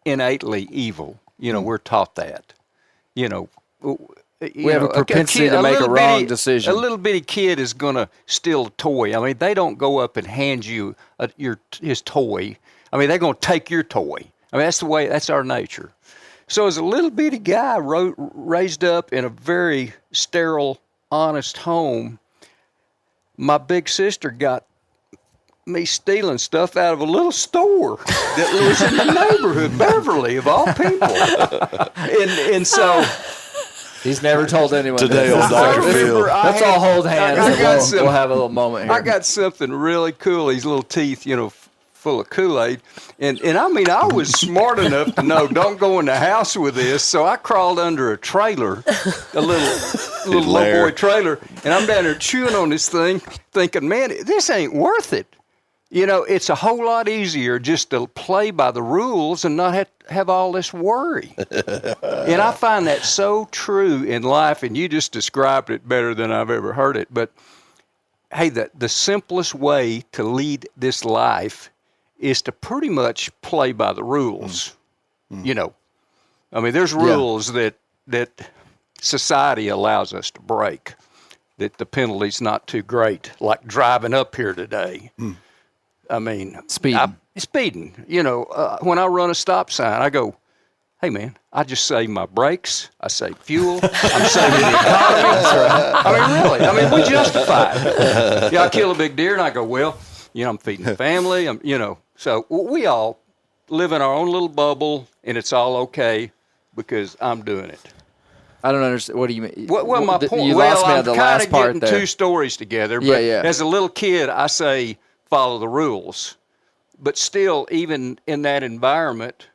innately evil. We're taught that. We
have a propensity to make a wrong decision.
A little bitty kid is going to steal a toy. I mean, they don't go up and hand you his toy. I mean, they're going to take your toy. I mean, that's our nature. So as a little bitty guy raised up in a very sterile, honest home, my big sister got me stealing stuff out of a little store that was in the neighborhood, Beverly, of all people. And so...
He's never told anyone.
Today on Dr. Phil.
Let's all hold hands. We'll have a little moment here.
I got something really cool. These little teeth, full of Kool-Aid. And I mean, I was smart enough to know, don't go in the house with this. So I crawled under a trailer, a little low boy trailer. And I'm down there chewing on this thing, thinking, man, this ain't worth it. It's a whole lot easier just to play by the rules and not have all this worry. And I find that so true in life, and you just described it better than I've ever heard it. But, hey, the simplest way to lead this life is to pretty much play by the rules. I mean, there's rules that society allows us to break, that the penalty's not too great, like driving up here today. I mean, speeding. When I run a stop sign, I go, hey, man, I just save my brakes. I save fuel. I'm saving the economy. I mean, really. I mean, we justify it. I kill a big deer, and I go, well, I'm feeding the family. So we all live in our own little bubble, and it's all okay because I'm doing it.
I don't understand. What do you mean?
Well, my point.
You lost me
I'm
at the
kind
last
of
part
getting
there.
two stories together. But as a little kid, I say follow the rules. But still, even in that environment,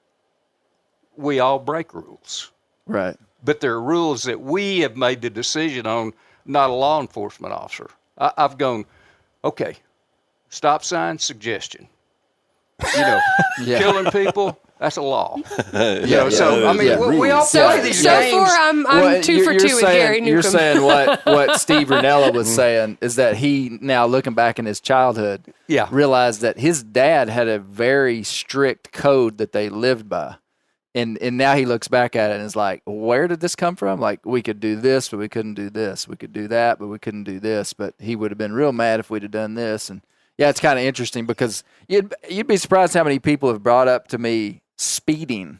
we all break rules.
Right.
But there are rules that we have made the decision on, not a law enforcement officer. I've gone, okay, stop sign, suggestion. Killing people, That's a law.
So
I mean, we all
So,
play these
so
games.
far, I'm
Well,
2 for 2 with Gary Newcomb.
You're saying what Steve Ranella was saying is that he, now looking back in his childhood,
Yeah.
realized that his dad had a very strict code that they lived by. And now he looks back at it and is like, where did this come from? Like, we could do this, but we couldn't do this. We could do that, but we couldn't do this. But he would have been real mad if we'd have done this. And yeah, it's kind of interesting because you'd be surprised how many people have brought up to me speeding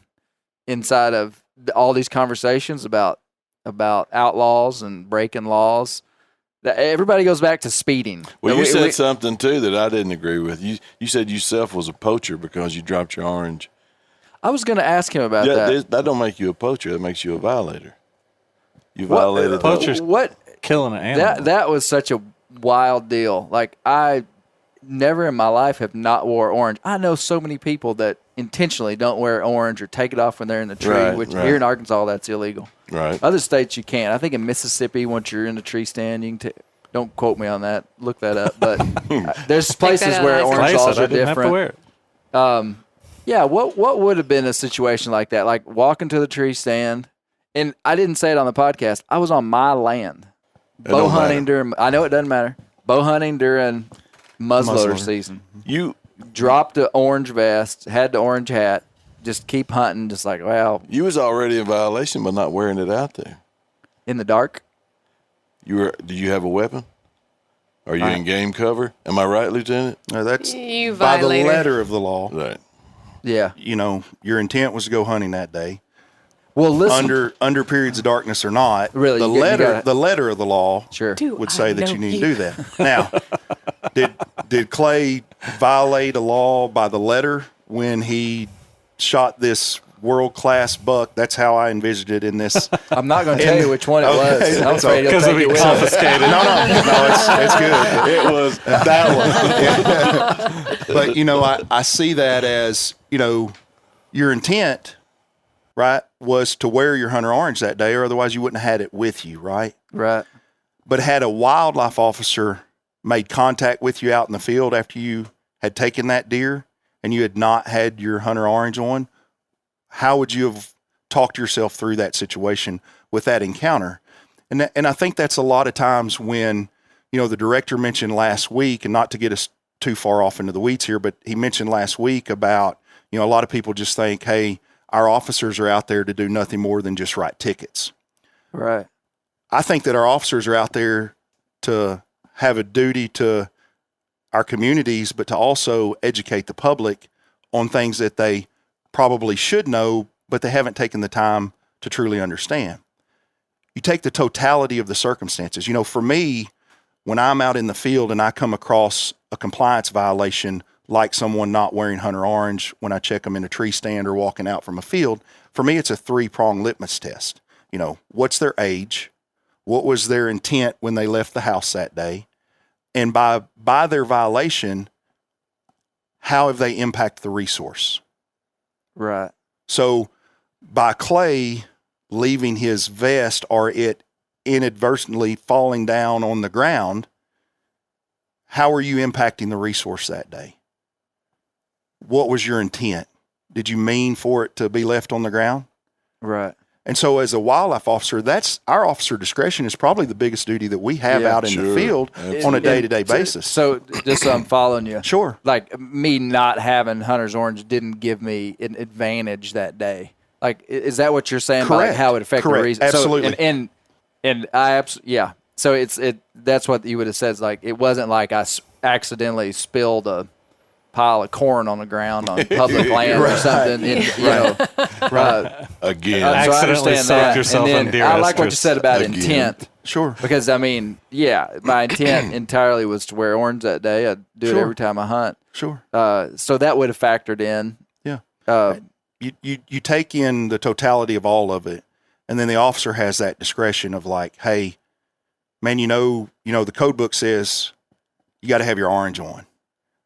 inside of all these conversations about outlaws and breaking laws. Everybody goes back to speeding.
Well, you said something too that I didn't agree with. You said yourself was a poacher because you dropped your orange.
I was going to ask him about that.
That don't make you a poacher. That makes you a violator. You violated
poachers.
What
Killing an animal.
that was such a wild deal. Like, I never in my life have not wore orange. I know so many people that intentionally don't wear orange or take it off when they're in the tree, which here in Arkansas, that's illegal.
Right.
Other states you can't. I think in Mississippi, once you're in the tree stand, you can don't quote me on that. Look that up. But there's places where orange laws are different.
Have to wear it.
Yeah, what would have been a situation like that? Like walking to the tree stand, and I didn't say it on the podcast. I was on my land, bow hunting during. I know it doesn't matter. Bow hunting during muzzleloader season.
You
dropped the orange vest, had the orange hat, just keep hunting. Just like, well,
you was already in violation by not wearing it out there.
in the dark.
Do you have a weapon? Are you in game cover? Am I right, Lieutenant?
No, that's
You
by the
violator.
letter of the law.
Right.
Yeah.
You know, your intent was to go hunting that day.
Well, listen.
Under periods of darkness or not,
Really,
the
you gotta-
the letter of the law
Sure.
would say that you need to do that. Now, did Clay violate a law by the letter when he shot this world-class buck? That's how I envisioned it in this.
I'm not going to tell you which one it was. I'm
so-
afraid he'll
Because
take
it'll
it
be
with him.
confiscated.
No, it's good.
It was that one.
But, you know, I see that as, you know, your intent, right, was to wear your hunter orange that day, or otherwise you wouldn't have had it with you, right?
Right.
But had a wildlife officer made contact with you out in the field after you had taken that deer and you had not had your hunter orange on, how would you have talked yourself through that situation with that encounter? And I think that's a lot of times when, you know, the director mentioned last week, and not to get us too far off into the weeds here, but he mentioned last week about, you know, a lot of people just think, hey, our officers are out there to do nothing more than just write tickets.
Right.
I think that our officers are out there to have a duty to our communities, but to also educate the public on things that they probably should know, but they haven't taken the time to truly understand. You take the totality of the circumstances. You know, for me, when I'm out in the field and I come across a compliance violation, like someone not wearing hunter orange when I check them in a tree stand or walking out from a field, for me, it's a 3-prong litmus test. You know, what's their age? What was their intent when they left the house that day? And by their violation, how have they impacted the resource?
Right.
So by Clay leaving his vest or it inadvertently falling down on the ground, how are you impacting the resource that day? What was your intent? Did you mean for it to be left on the ground?
Right.
And so as a wildlife officer, that's our officer discretion is probably the biggest duty that we have out in the field on a day-to-day basis.
So just so I'm following you.
Sure.
Like, me not having hunter's orange didn't give me an advantage that day. Like, is that what you're saying? About, like,
Correct.
how it affected
Correct.
the reason?
Absolutely.
So, and I absolutely, yeah. So that's what you would have said. Like, it wasn't like I accidentally spilled a pile of corn on the ground on public land or something. And, you know,
Again.
so I
Accidentally
understand
soaked
that.
yourself
And
in
then
deer
I like what you
estrus.
said about
Again.
intent.
Sure.
Because, I mean, yeah, my intent entirely was to wear orange that day. I'd do it
Sure.
every time I hunt.
Sure.
So that would have factored in.
Yeah. You take in the totality of all of it, and then the officer has that discretion of like, hey, man, you know, the code book says you got to have your orange on,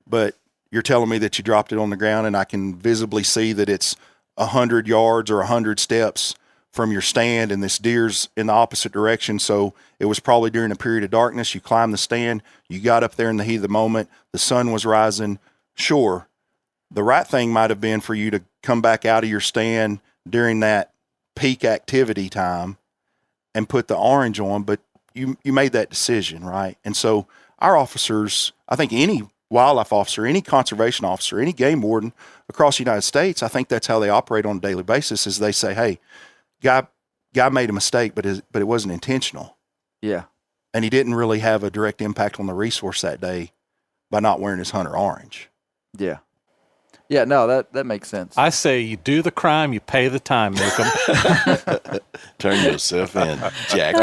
but you're telling me that you dropped it on the ground, and I can visibly see that it's 100 yards or 100 steps from your stand, and this deer's in the opposite direction. So it was probably during a period of darkness. You climbed the stand, you got up there in the heat of the moment, the sun was rising. Sure, The right thing might have been for you to come back out of your stand during that peak activity time and put the orange on, but you made that decision, right? And so our officers, I think any wildlife officer, any conservation officer, any game warden across the United States, I think that's how they operate on a daily basis. Is they say, "Hey, guy made a mistake, but it wasn't intentional."
Yeah.
And he didn't really have a direct impact on the resource that day by not wearing his hunter orange.
Yeah. Yeah, no, that makes sense.
I say you do the crime, you pay the time, Newcomb.
Turn yourself in, Jack.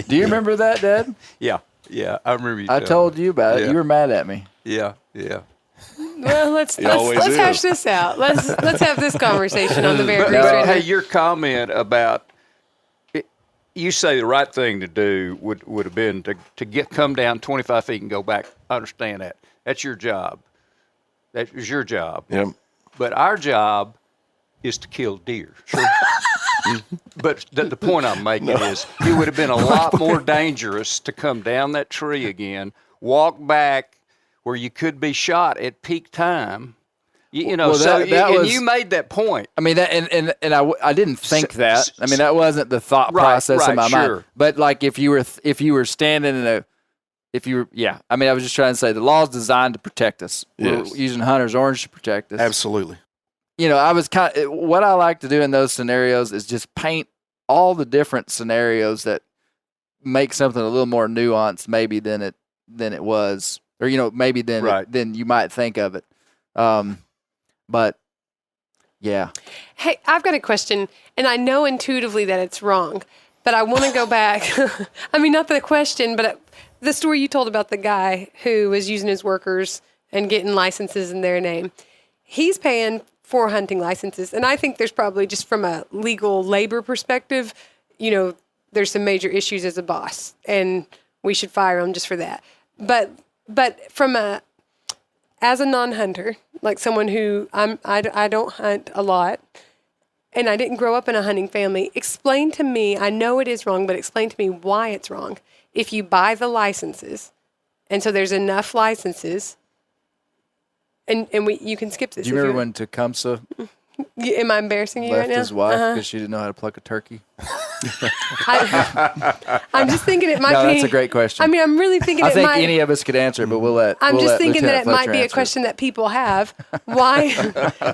Do you remember that, Dad?
Yeah, I remember you.
I told you about it.
Yeah.
You were mad at me.
Yeah.
Well, let's
always is.
hash this out. Let's have this conversation on the Bear Creek
But
River.
hey, your comment about you say the right thing to do would have been to come down 25 feet and go back. I understand that. That's your job. That was your job.
Yep.
But our job is to kill deer. Sure. But the point I'm making is it would have been a lot more dangerous to come down that tree again, walk back where you could be shot at peak time. You know,
Well,
and you made that point.
I mean, that, and I didn't think that. I mean, that wasn't the thought
Right,
process in my
sure.
mind. But like, if you were standing in a, I mean, I was just trying to say the law is designed to protect us.
Yes.
We're using hunter's orange to protect us.
Absolutely.
You know, I was what I like to do in those scenarios is just paint all the different scenarios that make something a little more nuanced, maybe than it was, or maybe than you might think of it. But yeah.
Hey, I've got a question, and I know intuitively that it's wrong, but I want to go back. I mean, not the question, but the story you told about the guy who was using his workers and getting licenses in their name. He's paying for hunting licenses, and I think there's probably, just from a legal labor perspective, there's some major issues as a boss, and we should fire him just for that. But as a non-hunter, like someone who I don't hunt a lot, and I didn't grow up in a hunting family, explain to me, I know it is wrong, but explain to me why it's wrong. If you buy the licenses, and so there's enough licenses, and you can skip this.
Do you remember when Tecumseh
am I embarrassing you right
left
now?
his wife because she didn't know how to pluck a turkey?
I'm just thinking it might
No,
be.
that's a great question.
I mean, I'm really thinking
I
it
think
might.
any of us could answer it, but
I'm just thinking that it might
Fletcher
be a
answer it.
question that people have. Why?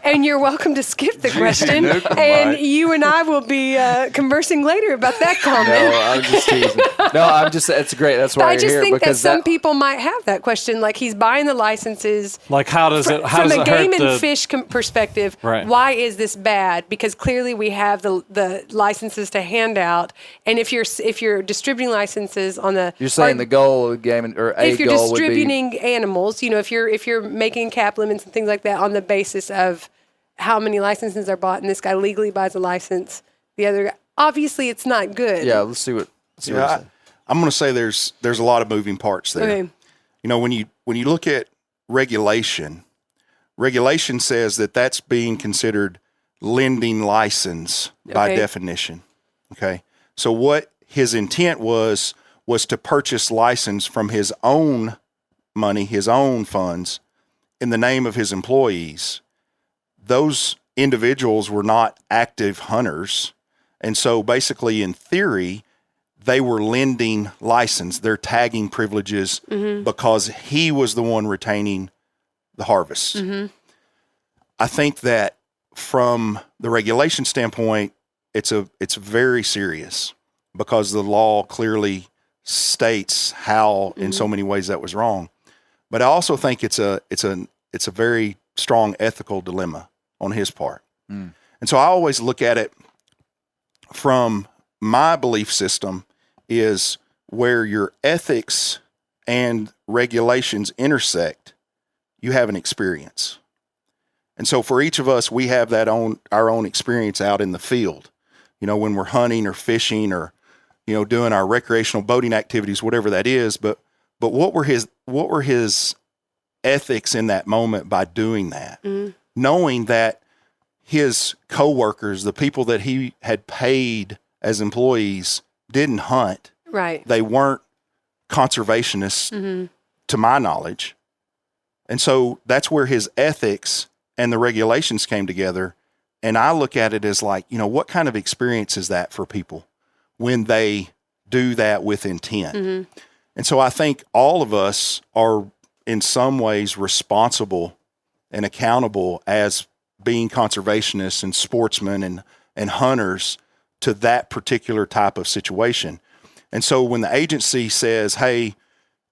And you're welcome to skip the question,
Newcomb
and
might.
you and I will be conversing later about that comment.
No, I'm just teasing. No, I'm just. It's great. That's why
I
you're
just
here
think that
because
some people might have that question. Like, he's buying the licenses.
Like, how does it
From a game
hurt
and
the
fish perspective,
Right.
why is this bad? Because clearly we have the licenses to hand out, and if you're distributing licenses on the
You're saying the goal of the game,
if you're
goal would be
distributing animals, if you're making cap limits and things like that on the basis of how many licenses are bought, and this guy legally buys a license, the other guy, obviously it's not good.
Yeah, let's see what.
I'm going to say there's a lot of moving parts there.
Okay.
When you look at regulation says that that's being considered lending license by
Okay.
definition. Okay. So what his intent was to purchase license from his own money, his own funds, in the name of his employees. Those individuals were not active hunters. And so basically, in theory, they were lending license, their tagging privileges, because he was the one retaining the harvest. I think that from the regulation standpoint, it's very serious because the law clearly states how, in so many ways, that was wrong. But I also think it's a very strong ethical dilemma on his part. And so I always look at it from my belief system is where your ethics and regulations intersect, you have an experience. And so for each of us, we have our own experience out in the field, when we're hunting or fishing or, doing our recreational boating activities, whatever that is. But what were his ethics in that moment by doing that? Knowing that his coworkers, the people that he had paid as employees, didn't hunt.
Right.
They weren't conservationists, to my knowledge. And so that's where his ethics and the regulations came together. And I look at it as like, what kind of experience is that for people when they do that with intent? Mm-hmm. And so I think all of us are in some ways responsible and accountable as being conservationists and sportsmen and hunters to that particular type of situation. And so when the agency says, hey,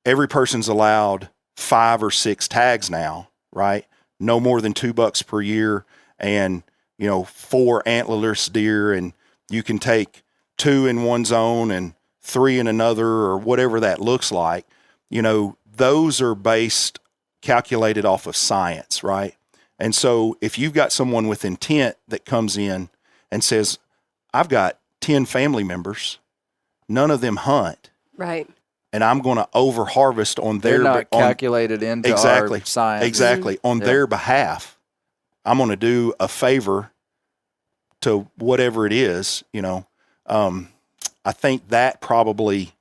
every person's allowed 5 or 6 tags now, right? No more than $2 per year, and 4 antlerless deer, and you can take 2 in one zone and 3 in another, or whatever that looks like. Those are calculated off of science, right? And so if you've got someone with intent that comes in and says, I've got 10 family members, none of them hunt.
Right.
And I'm going to over harvest on their...
They're not calculated into our science.
Exactly. On their behalf, I'm going to do a favor to whatever it is, I think that probably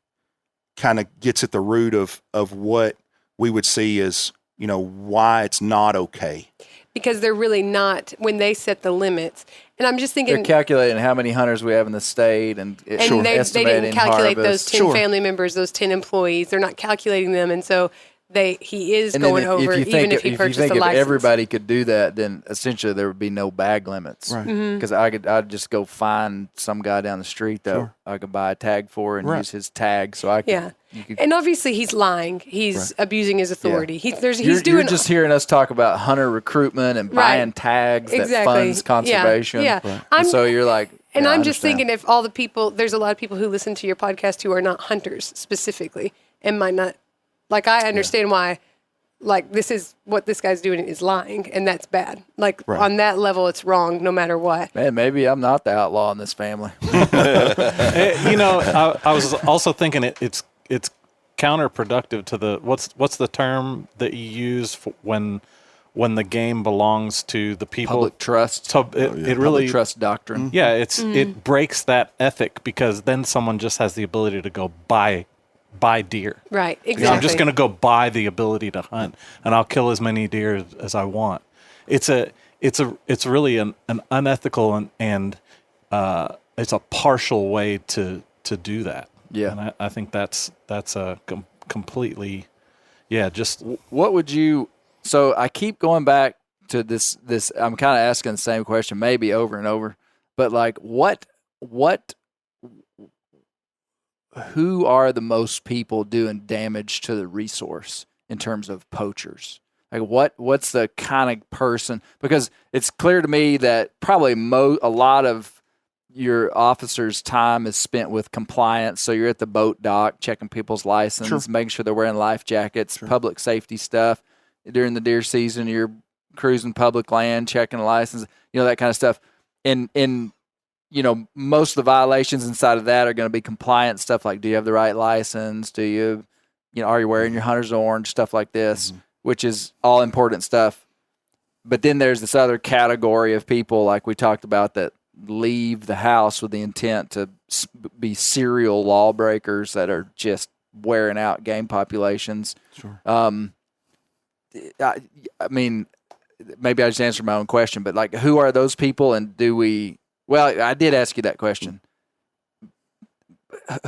kind of gets at the root of what we would see as, why it's not okay.
Because they're really not, when they set the limits. And I'm just thinking...
They're calculating how many hunters we have in the state and
they didn't calculate those 10 family members, those 10 employees. They're not calculating them. And so he is going over, even if he purchased a license.
If everybody could do that, then essentially there would be no bag limits.
Right.
Because I'd just go find some guy down the street that I could buy a tag for and use his tag. So I could...
Yeah. And obviously he's lying. He's abusing his authority.
Yeah.
You're
just hearing us talk about hunter recruitment and buying tags that funds conservation.
Yeah.
Right. And so you're like...
And I'm just thinking if all the people, there's a lot of people who listen to your podcast who are not hunters specifically and might not, like I understand why, like this is what this guy's doing is lying and that's bad. Like on that level, it's wrong no matter what.
Man, maybe I'm not the outlaw in this family.
I was also thinking it's counterproductive to the what's the term that you use for when the game belongs to the people?
Public trust.
So it really
Public trust doctrine.
Yeah, it breaks that ethic because then someone just has the ability to go buy deer.
Right, exactly.
I'm just going to go buy the ability to hunt, and I'll kill as many deer as I want. It's really an unethical and it's a partial way to do that.
Yeah,
and I think that's a completely just.
What would you? So I keep going back to this. I'm kind of asking the same question, maybe over and over, but like what? Who are the most people doing damage to the resource in terms of poachers? Like what's the kind of person? Because it's clear to me that probably a lot of your officers' time is spent with compliance. So you're at the boat dock checking people's license, making sure they're wearing life jackets, public safety stuff. During the deer season, you're cruising public land, checking the license, that kind of stuff. And most of the violations inside of that are going to be compliance stuff like, do you have the right license? Do you, are you wearing your hunter's orange? Stuff like this, which is all important stuff. But then there's this other category of people, like we talked about, that leave the house with the intent to be serial lawbreakers that are just wearing out game populations. Sure. I mean, maybe I just answered my own question, but like, who are those people, and do we? Well, I did ask you that question.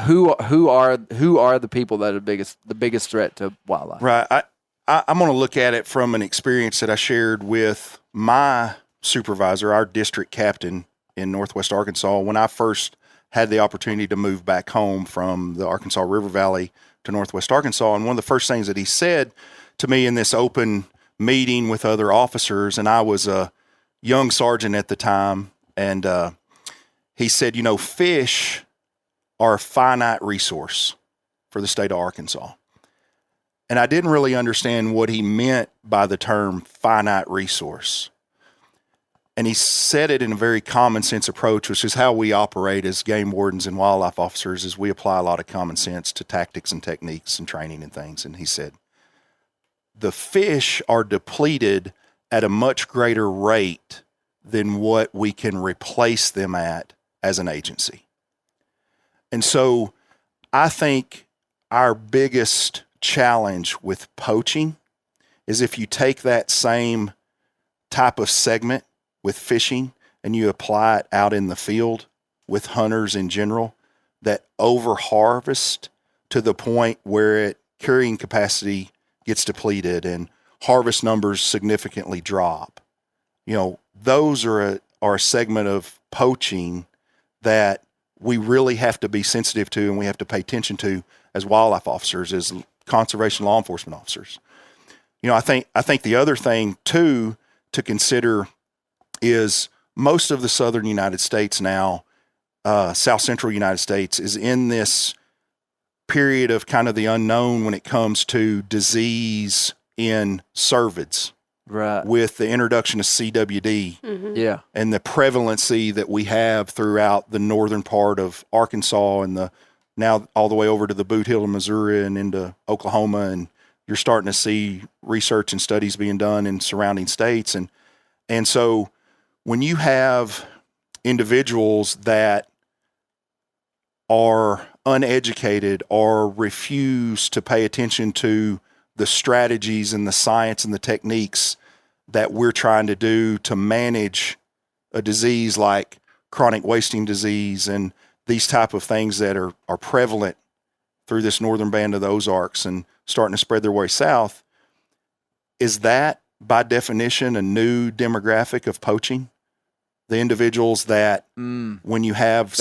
Who are the people that are the biggest threat to wildlife?
Right. I'm going to look at it from an experience that I shared with my supervisor, our district captain in Northwest Arkansas, when I first had the opportunity to move back home from the Arkansas River Valley to Northwest Arkansas. And one of the first things that he said to me in this open meeting with other officers, and I was a young sergeant at the time, and he said, fish are a finite resource for the state of Arkansas. And I didn't really understand what he meant by the term finite resource. And he said it in a very common sense approach, which is how we operate as game wardens and wildlife officers, is we apply a lot of common sense to tactics and techniques and training and things. And he said, the fish are depleted at a much greater rate than what we can replace them at as an agency. And so I think our biggest challenge with poaching is if you take that same type of segment with fishing and you apply it out in the field with hunters in general, that over harvest to the point where carrying capacity gets depleted and harvest numbers significantly drop. Those are a segment of poaching that we really have to be sensitive to and we have to pay attention to as wildlife officers, as conservation law enforcement officers. I think the other thing too to consider is most of the southern United States now, south central United States, is in this period of kind of the unknown when it comes to disease in cervids.
Right.
With the introduction of CWD.
Mm-hmm.
Yeah.
And the prevalency that we have throughout the northern part of Arkansas and now all the way over to the Boot Heel of Missouri and into Oklahoma. And you're starting to see research and studies being done in surrounding states. And so when you have individuals that are uneducated or refuse to pay attention to the strategies and the science and the techniques that we're trying to do to manage a disease like chronic wasting disease and these type of things that are prevalent through this northern band of the Ozarks and starting to spread their way south, is that by definition a new demographic of poaching? The individuals that when you have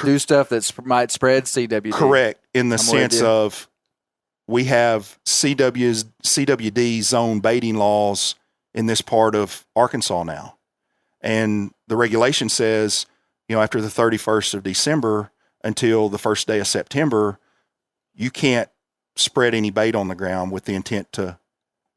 do stuff that might spread CWD.
Correct. In the sense of we have CWD zone baiting laws in this part of Arkansas now. And the regulation says, after the 31st of December until the first day of September, you can't spread any bait on the ground with the intent to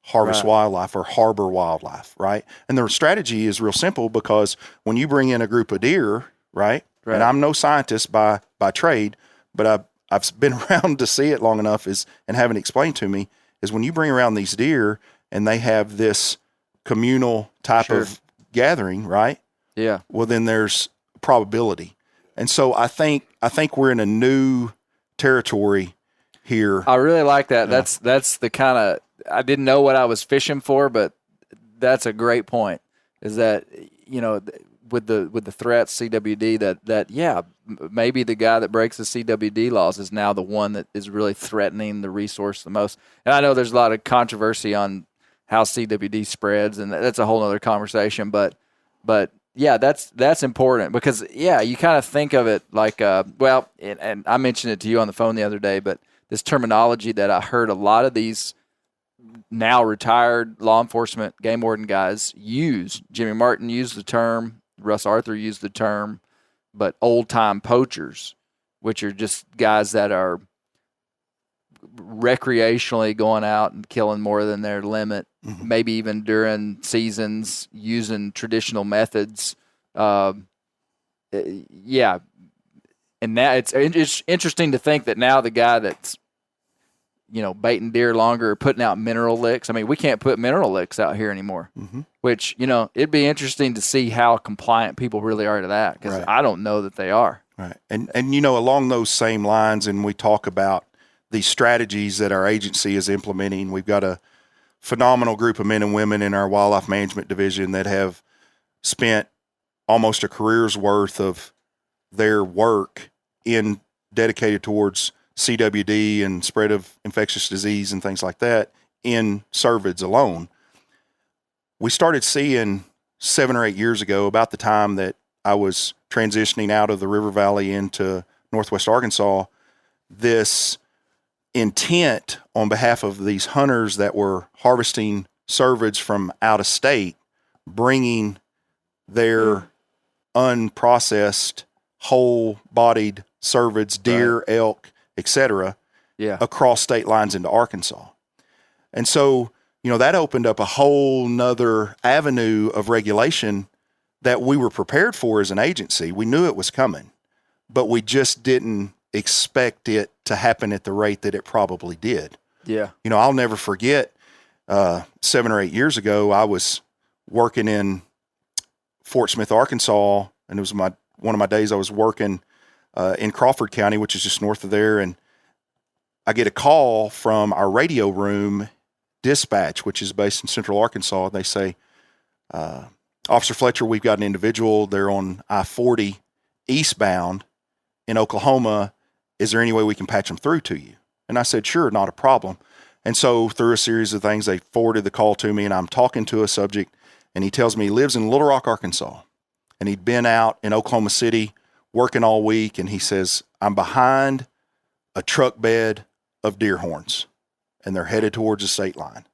harvest wildlife or harbor wildlife, right? And the strategy is real simple because when you bring in a group of deer, right? And I'm no scientist by trade, but I've been around to see it long enough and having it explained to me, is when you bring around these deer and they have this communal type of gathering, right?
Yeah.
Well, then there's probability. And so I think we're in a new territory here.
I really like that. Yeah. That's the kind of, I didn't know what I was fishing for, but that's a great point, is that, with the threats, CWD, that maybe the guy that breaks the CWD laws is now the one that is really threatening the resource the most. And I know there's a lot of controversy on how CWD spreads, and that's a whole other conversation. But yeah, that's important because you kind of think of it like and I mentioned it to you on the phone the other day, but this terminology that I heard a lot of these now retired law enforcement game warden guys use. Jimmy Martin used the term. Russ Arthur used the term, but old-time poachers, which are just guys that are recreationally going out and killing more than their limit, maybe even during seasons using traditional methods. And now it's interesting to think that now the guy that's baiting deer longer, putting out mineral licks. I mean, we can't put mineral licks out here anymore, which, it'd be interesting to see how compliant people really are to that, because I don't know that they are.
Right. And along those same lines, and we talk about these strategies that our agency is implementing, we've got a phenomenal group of men and women in our wildlife management division that have spent almost a career's worth of their work dedicated towards CWD and spread of infectious disease and things like that in cervids alone. We started seeing 7 or 8 years ago, about the time that I was transitioning out of the River Valley into Northwest Arkansas, this intent on behalf of these hunters that were harvesting cervids from out of state, bringing their unprocessed, whole-bodied cervids, deer, elk, etc., across state lines into Arkansas. And so, that opened up a whole nother avenue of regulation that we were prepared for as an agency. We knew it was coming, but we just didn't expect it to happen at the rate that it probably did.
Yeah.
I'll never forget 7 or 8 years ago, I was working in Fort Smith, Arkansas, and it was one of my days I was working in Crawford County, which is just north of there. And I get a call from our radio room dispatch, which is based in Central Arkansas. They say, Officer Fletcher, we've got an individual. They're on I-40 eastbound in Oklahoma. Is there any way we can patch them through to you? And I said, sure, not a problem. And so through a series of things, they forwarded the call to me, and I'm talking to a subject, and he tells me he lives in Little Rock, Arkansas, and he'd been out in Oklahoma City working all week, and he says, I'm behind a truck bed of deer horns, and they're headed towards the state line.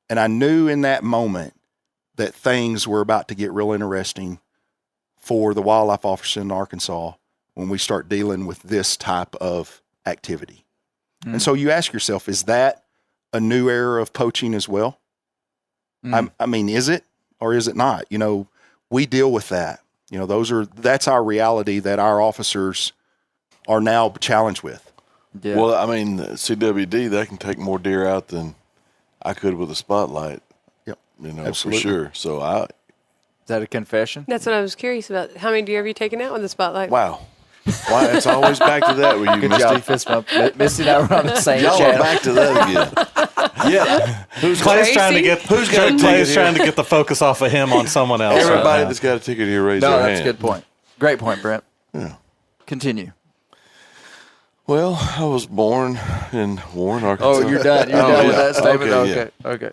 And I knew in that moment that things were about to get real interesting for the wildlife officer in Arkansas when we start dealing with this type of activity. And so you ask yourself, is that a new era of poaching as well? I mean, is it or is it not? You know, we deal with that. You know, that's our reality that our officers are now challenged with.
Yeah. Well, I mean, CWD, they can take more deer out than I could with a spotlight.
Yep.
You know,
absolutely.
for sure. So
Is that a confession?
That's what I was curious about. How many deer have you taken out with the spotlight?
Wow. Why? It's always back to that with you,
Good
Misty.
job, fist bump. Misty and I were on the same
Y'all
channel.
are back to that again. Yeah.
Clay's trying to get
Who's got a ticket
Clay's
here?
trying to get the focus off of him on someone else.
Everybody
right now.
that's got a ticket here, raise
No,
their
that's
hand.
a good point. Great point, Brent.
Yeah.
Continue.
Well, I was born in Warren, Arkansas.
Oh, you're done. You're done with
yeah.
that statement?
Okay,
Okay.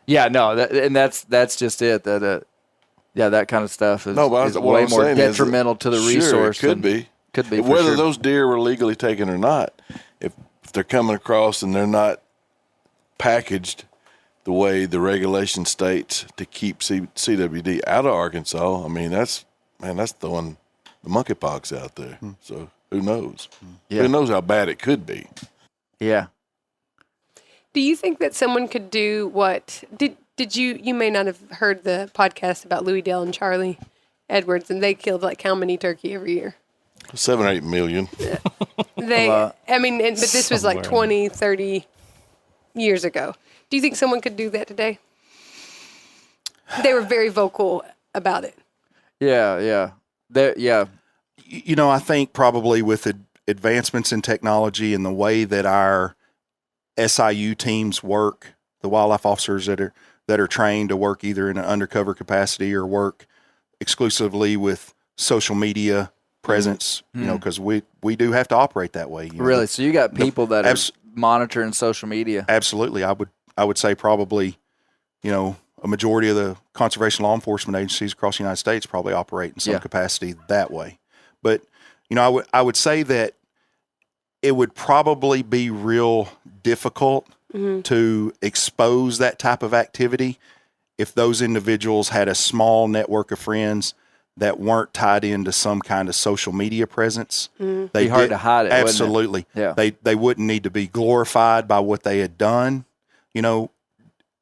Yeah, no, that's just it. That kind of stuff is,
No, but
is
what
way
I'm
more
saying is
detrimental to the
sure,
resource.
It could
than-
be.
Could be. For
Whether
sure.
those deer were legally taken or not, if they're coming across and they're not packaged the way the regulation states to keep CWD out of Arkansas, I mean, that's throwing the monkeypox out there. So who knows?
Yeah.
Who knows how bad it could be?
Yeah.
Do you think that someone could do what did you may not have heard the podcast about Louis Dale and Charlie Edwards, and they killed like how many turkey every year?
7 or 8 million.
I mean, but this was like 20, 30 years ago. Do you think someone could do that today? They were very vocal about it.
Yeah.
You know, I think probably with advancements in technology and the way that our SIU teams work, the wildlife officers that are trained to work either in an undercover capacity or work exclusively with social media presence, you know, because we do have to operate that way. You know.
Really? So you got people that are monitoring social media?
Absolutely. I would say probably, you know, a majority of the conservation law enforcement agencies across the United States probably operate in some capacity that way. But, you know, I would say that it would probably be real difficult to expose that type of activity if those individuals had a small network of friends that weren't tied into some kind of social media presence.
It'd be hard to hide it.
Absolutely.
Wouldn't it? Yeah.
They wouldn't need to be glorified by what they had done. You know,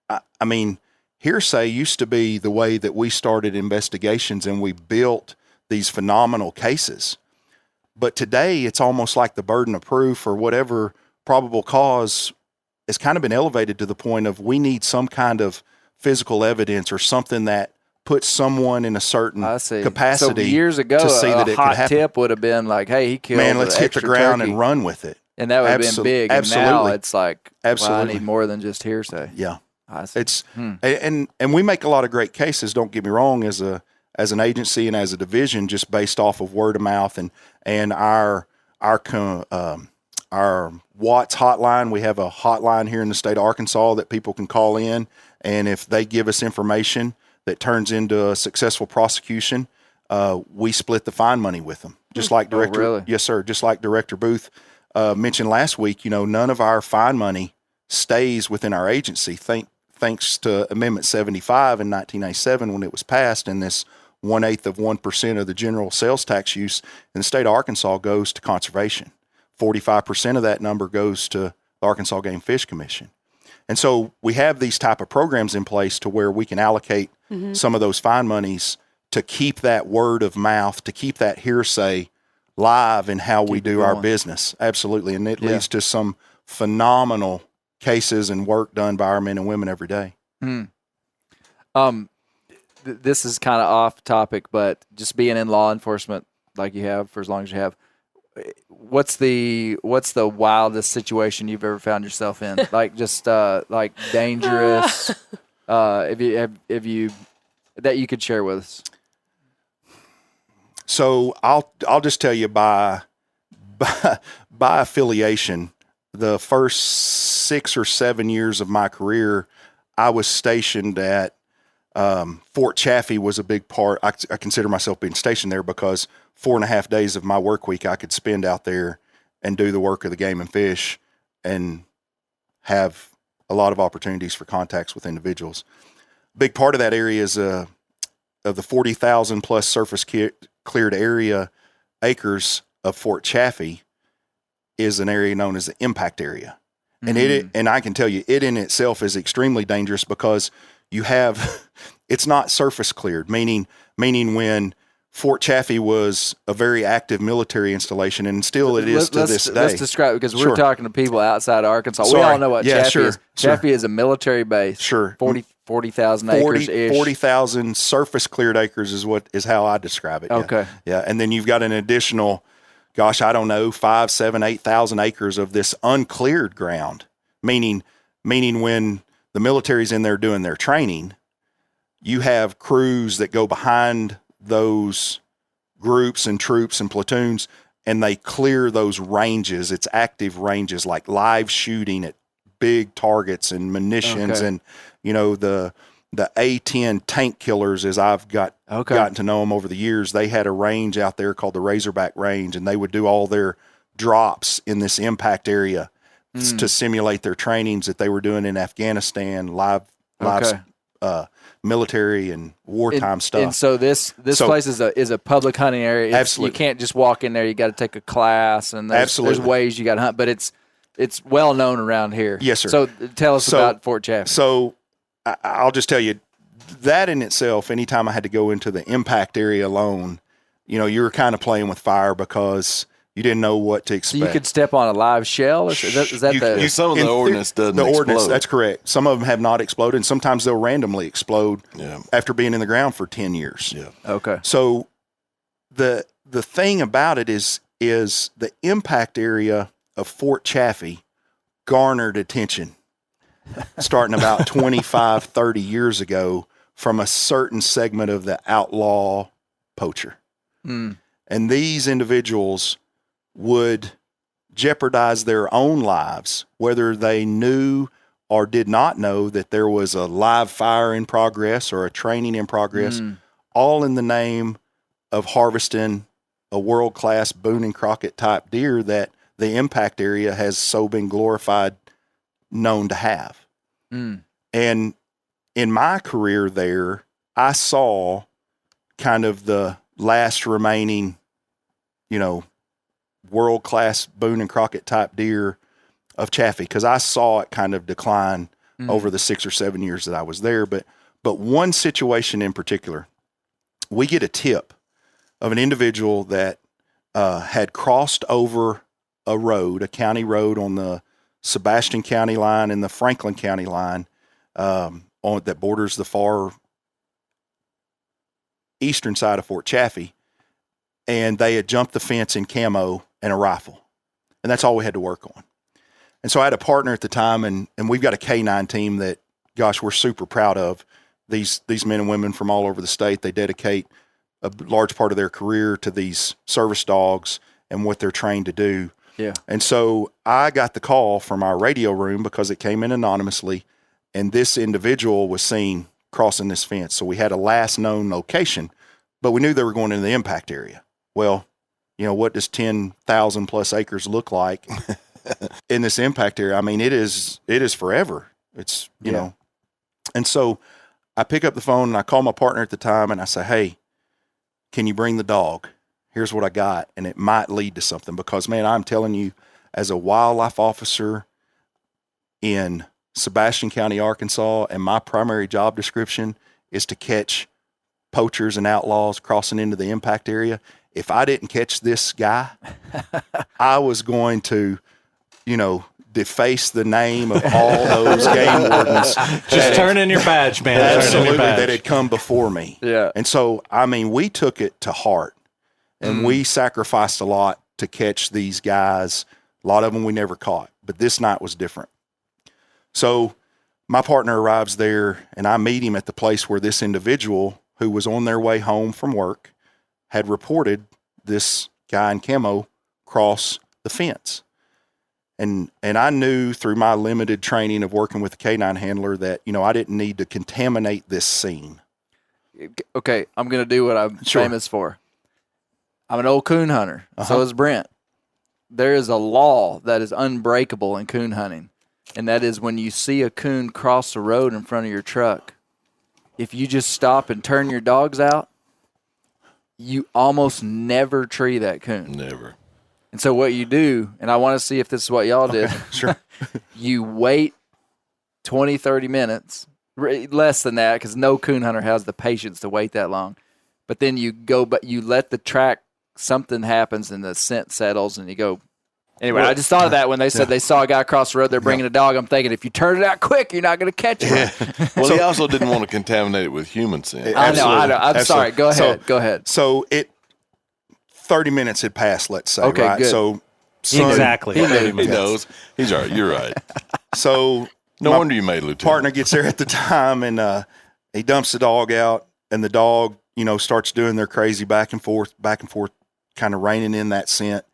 I mean, hearsay used to be the way that we started investigations and we built these phenomenal cases. But today it's almost like the burden of proof or whatever probable cause has kind of been elevated to the point of we need some kind of physical evidence or something that puts someone in a certain capacity.
So years ago,
to see that
a
it could
hot
happen.
tip would have been like, "Hey, he killed
Man, let's
an
hit the
extra
ground
turkey.
and run with it."
And that would have been big. And now
absolutely.
it's like,
Absolutely.
well, I need more than just hearsay.
Yeah.
I see.
It's and we make a lot of great cases. Don't get me wrong, as an agency and as a division, just based off of word of mouth and our Watts hotline. We have a hotline here in the state of Arkansas that people can call in, and if they give us information that turns into a successful prosecution, we split the fine money with them. Just like Director,
really?
Yes, sir. Just like Director Booth mentioned last week. You know, none of our fine money stays within our agency. Thanks to Amendment 75 in 1997 when it was passed, and this 1/8 of 1% of the general sales tax use in the state of Arkansas goes to conservation. 45% of that number goes to the Arkansas Game Fish Commission. And so we have these type of programs in place to where we can allocate some of those fine monies to keep that word of mouth, to keep that hearsay live in how we do our business. Absolutely. And it leads to some phenomenal cases and work done by our men and women every day.
This is kind of off topic, but just being in law enforcement like you have for as long as you have, what's the wildest situation you've ever found yourself in? Like just like dangerous, if you that you could share with us?
So I'll just tell you by affiliation, the first 6 or 7 years of my career, I was stationed at Fort Chaffee. Was a big part. I consider myself being stationed there because 4.5 days of my work week I could spend out there and do the work of the game and fish and have a lot of opportunities for contacts with individuals. Big part of that area is of the 40,000 plus surface cleared area acres of Fort Chaffee is an area known as the impact area. And and I can tell you, it in itself is extremely dangerous because you have, it's not surface cleared, meaning when Fort Chaffee was a very active military installation, and still it is to this day.
Let's describe, because we're
Sure.
talking to people outside Arkansas. We
Sorry.
all know what
Yeah,
Chaffee
sure,
is.
sure.
Chaffee is a military base.
Sure.
40,000 acres-ish.
40,000 surface cleared acres is how I describe it. Yeah.
Okay.
Yeah. And then you've got an additional, 5, 7, 8,000 acres of this uncleared ground, meaning when the military's in there doing their training, you have crews that go behind those groups and troops and platoons, and they clear those ranges. It's active ranges, like live shooting at big targets and munitions.
Okay.
And, the A-10 tank killers, as I've gotten to know them over the years, they had a range out there called the Razorback Range, and they would do all their drops in this impact area to simulate their trainings that they were doing in Afghanistan, live military and wartime stuff.
And so this place is a public hunting area.
Absolutely.
You can't just walk in there. You got to take a class, and there's ways you got to hunt. But it's well known around here.
Yes, sir.
So tell us about Fort Chaffee.
So I'll just tell you that in itself, anytime I had to go into the impact area alone, you were kind of playing with fire because you didn't know what to expect.
So you could step on a live shell? Is that
Some of the ordnance doesn't explode.
Ordnance, that's correct. Some of them have not exploded, and sometimes they'll randomly explode after being in the ground for 10 years.
Yeah.
Okay.
So the thing about it is the impact area of Fort Chaffee garnered attention starting about 25, 30 years ago from a certain segment of the outlaw poacher. And these individuals would jeopardize their own lives, whether they knew or did not know that there was a live fire in progress or a training in progress, all in the name of harvesting a world-class Boone and Crockett type deer that the impact area has so been glorified, known to have. And in my career there, I saw kind of the last remaining, world-class Boone and Crockett type deer of Chaffee, because I saw it kind of decline over the 6 or 7 years that I was there. But one situation in particular, we get a tip of an individual that had crossed over a county road on the Sebastian County line and the Franklin County line that borders the far eastern side of Fort Chaffee, and they had jumped the fence in camo and a rifle, and that's all we had to work on. And so I had a partner at the time, and we've got a K9 team that, we're super proud of. These men and women from all over the state, they dedicate a large part of their career to these service dogs and what they're trained to do.
Yeah.
And so I got the call from our radio room because it came in anonymously, and this individual was seen crossing this fence. So we had a last known location, but we knew they were going into the impact area. Well, what does 10,000 plus acres look like in this impact area? I mean, it is forever. It's, know. And so I pick up the phone and I call my partner at the time and I say, hey, can you bring the dog? Here's what I got. And it might lead to something because, man, I'm telling you, as a wildlife officer in Sebastian County, Arkansas, and my primary job description is to catch poachers and outlaws crossing into the impact area. If I didn't catch this guy, I was going to, deface the name of all those game wardens.
Just turn in your badge, man.
Absolutely, that had come before me.
Yeah.
And so, we took it to heart, and we sacrificed a lot to catch these guys. A lot of them we never caught, but this night was different. So my partner arrives there, and I meet him at the place where this individual who was on their way home from work had reported this guy in camo cross the fence. And I knew through my limited training of working with the canine handler that, I didn't need to contaminate this scene.
Okay, I'm going to do what I'm famous for. I'm an old coon hunter. So is Brent. There is a law that is unbreakable in coon hunting, and that is when you see a coon cross the road in front of your truck, if you just stop and turn your dogs out, you almost never tree that coon.
Never.
And so what you do, and I want to see if this is what y'all did.
Okay, sure.
You wait 20, 30 minutes, less than that, because no coon hunter has the patience to wait that long. But then you go, but you let the track, something happens and the scent settles and you go. Anyway, I just thought of that when they said they saw a guy across the road, they're bringing a dog. I'm thinking, if you turn it out quick, you're not going to catch him.
Well, he also didn't want to contaminate it with human scent.
I know. I'm sorry. Go ahead.
So 30 minutes had passed, let's say,
Okay,
right?
good.
So
Exactly.
He knows. He's all right. You're right.
So
No
my
wonder you made Lieutenant.
partner gets there at the time, and he dumps the dog out, and the dog, starts doing their crazy back and forth, kind of reining in that scent.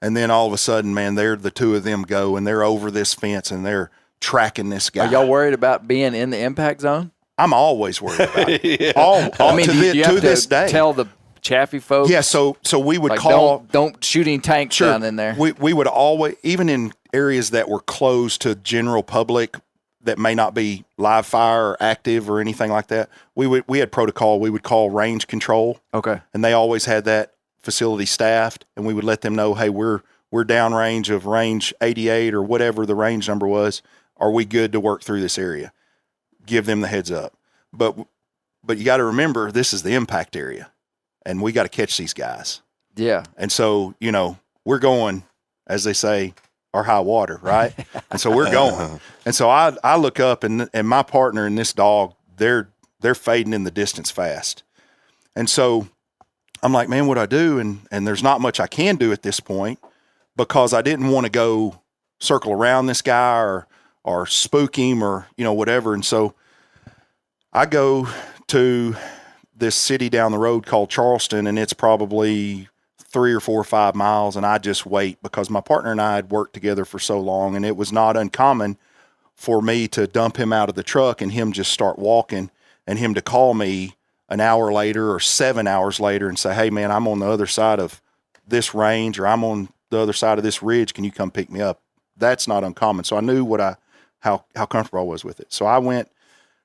And then all of a sudden, man, the two of them go, and they're over this fence, and they're tracking this guy.
Are y'all worried about being in the impact zone?
I'm always worried about it.
Do you have
this day.
tell the Chaffee folks?
Yeah, so we would
like,
call.
Don't shooting tanks down in there.
We would always, even in areas that were closed to general public that may not be live fire or active or anything like that, we had protocol. We would call range control.
Okay.
And they always had that facility staffed, and we would let them know, hey, we're downrange of range 88 or whatever the range number was. Are we good to work through this area? Give them the heads up. But you got to remember, this is the impact area, and we got to catch these guys.
Yeah.
And so, we're going, as they say, our high water, right? And so we're going. And so I look up, and my partner and this dog, they're fading in the distance fast. And so I'm like, man, what do I do? And there's not much I can do at this point, because I didn't want to go circle around this guy or spook him or, whatever. And so I go to this city down the road called Charleston, and it's probably 3 or 4 or 5 miles. And I just wait, because my partner and I had worked together for so long, and it was not uncommon for me to dump him out of the truck and him just start walking, and him to call me an hour later or 7 hours later and say, hey man, I'm on the other side of this range, or I'm on the other side of this ridge. Can you come pick me up? That's not uncommon. So I knew how comfortable I was with it. So I went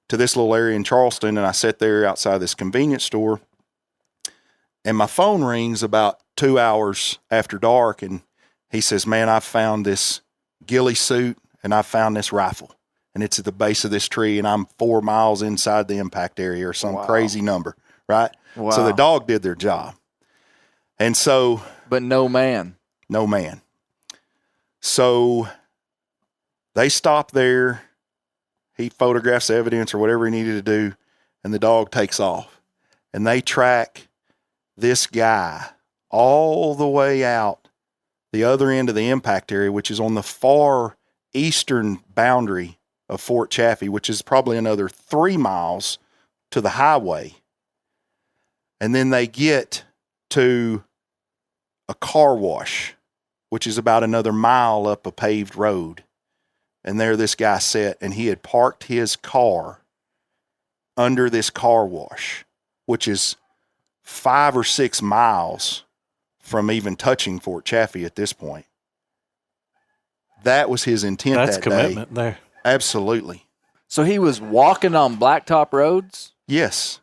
to this little area in Charleston, and I sat there outside this convenience store, and my phone rings about 2 hours after dark. And he says, man, I found this ghillie suit, and I found this rifle, and it's at the base of this tree, and I'm 4 miles inside the impact area or some crazy number, right?
Wow.
So the dog did their job. And so...
But no man.
No man. So they stop there. He photographs evidence or whatever he needed to do, and the dog takes off. And they track this guy all the way out the other end of the impact area, which is on the far eastern boundary of Fort Chaffee, which is probably another 3 miles to the highway. And then they get to a car wash, which is about another mile up a paved road. And there this guy sat, and he had parked his car under this car wash, which is 5 or 6 miles from even touching Fort Chaffee at this point. That was his intent.
That's
that
commitment
day.
there.
Absolutely.
So he was walking on blacktop roads?
Yes.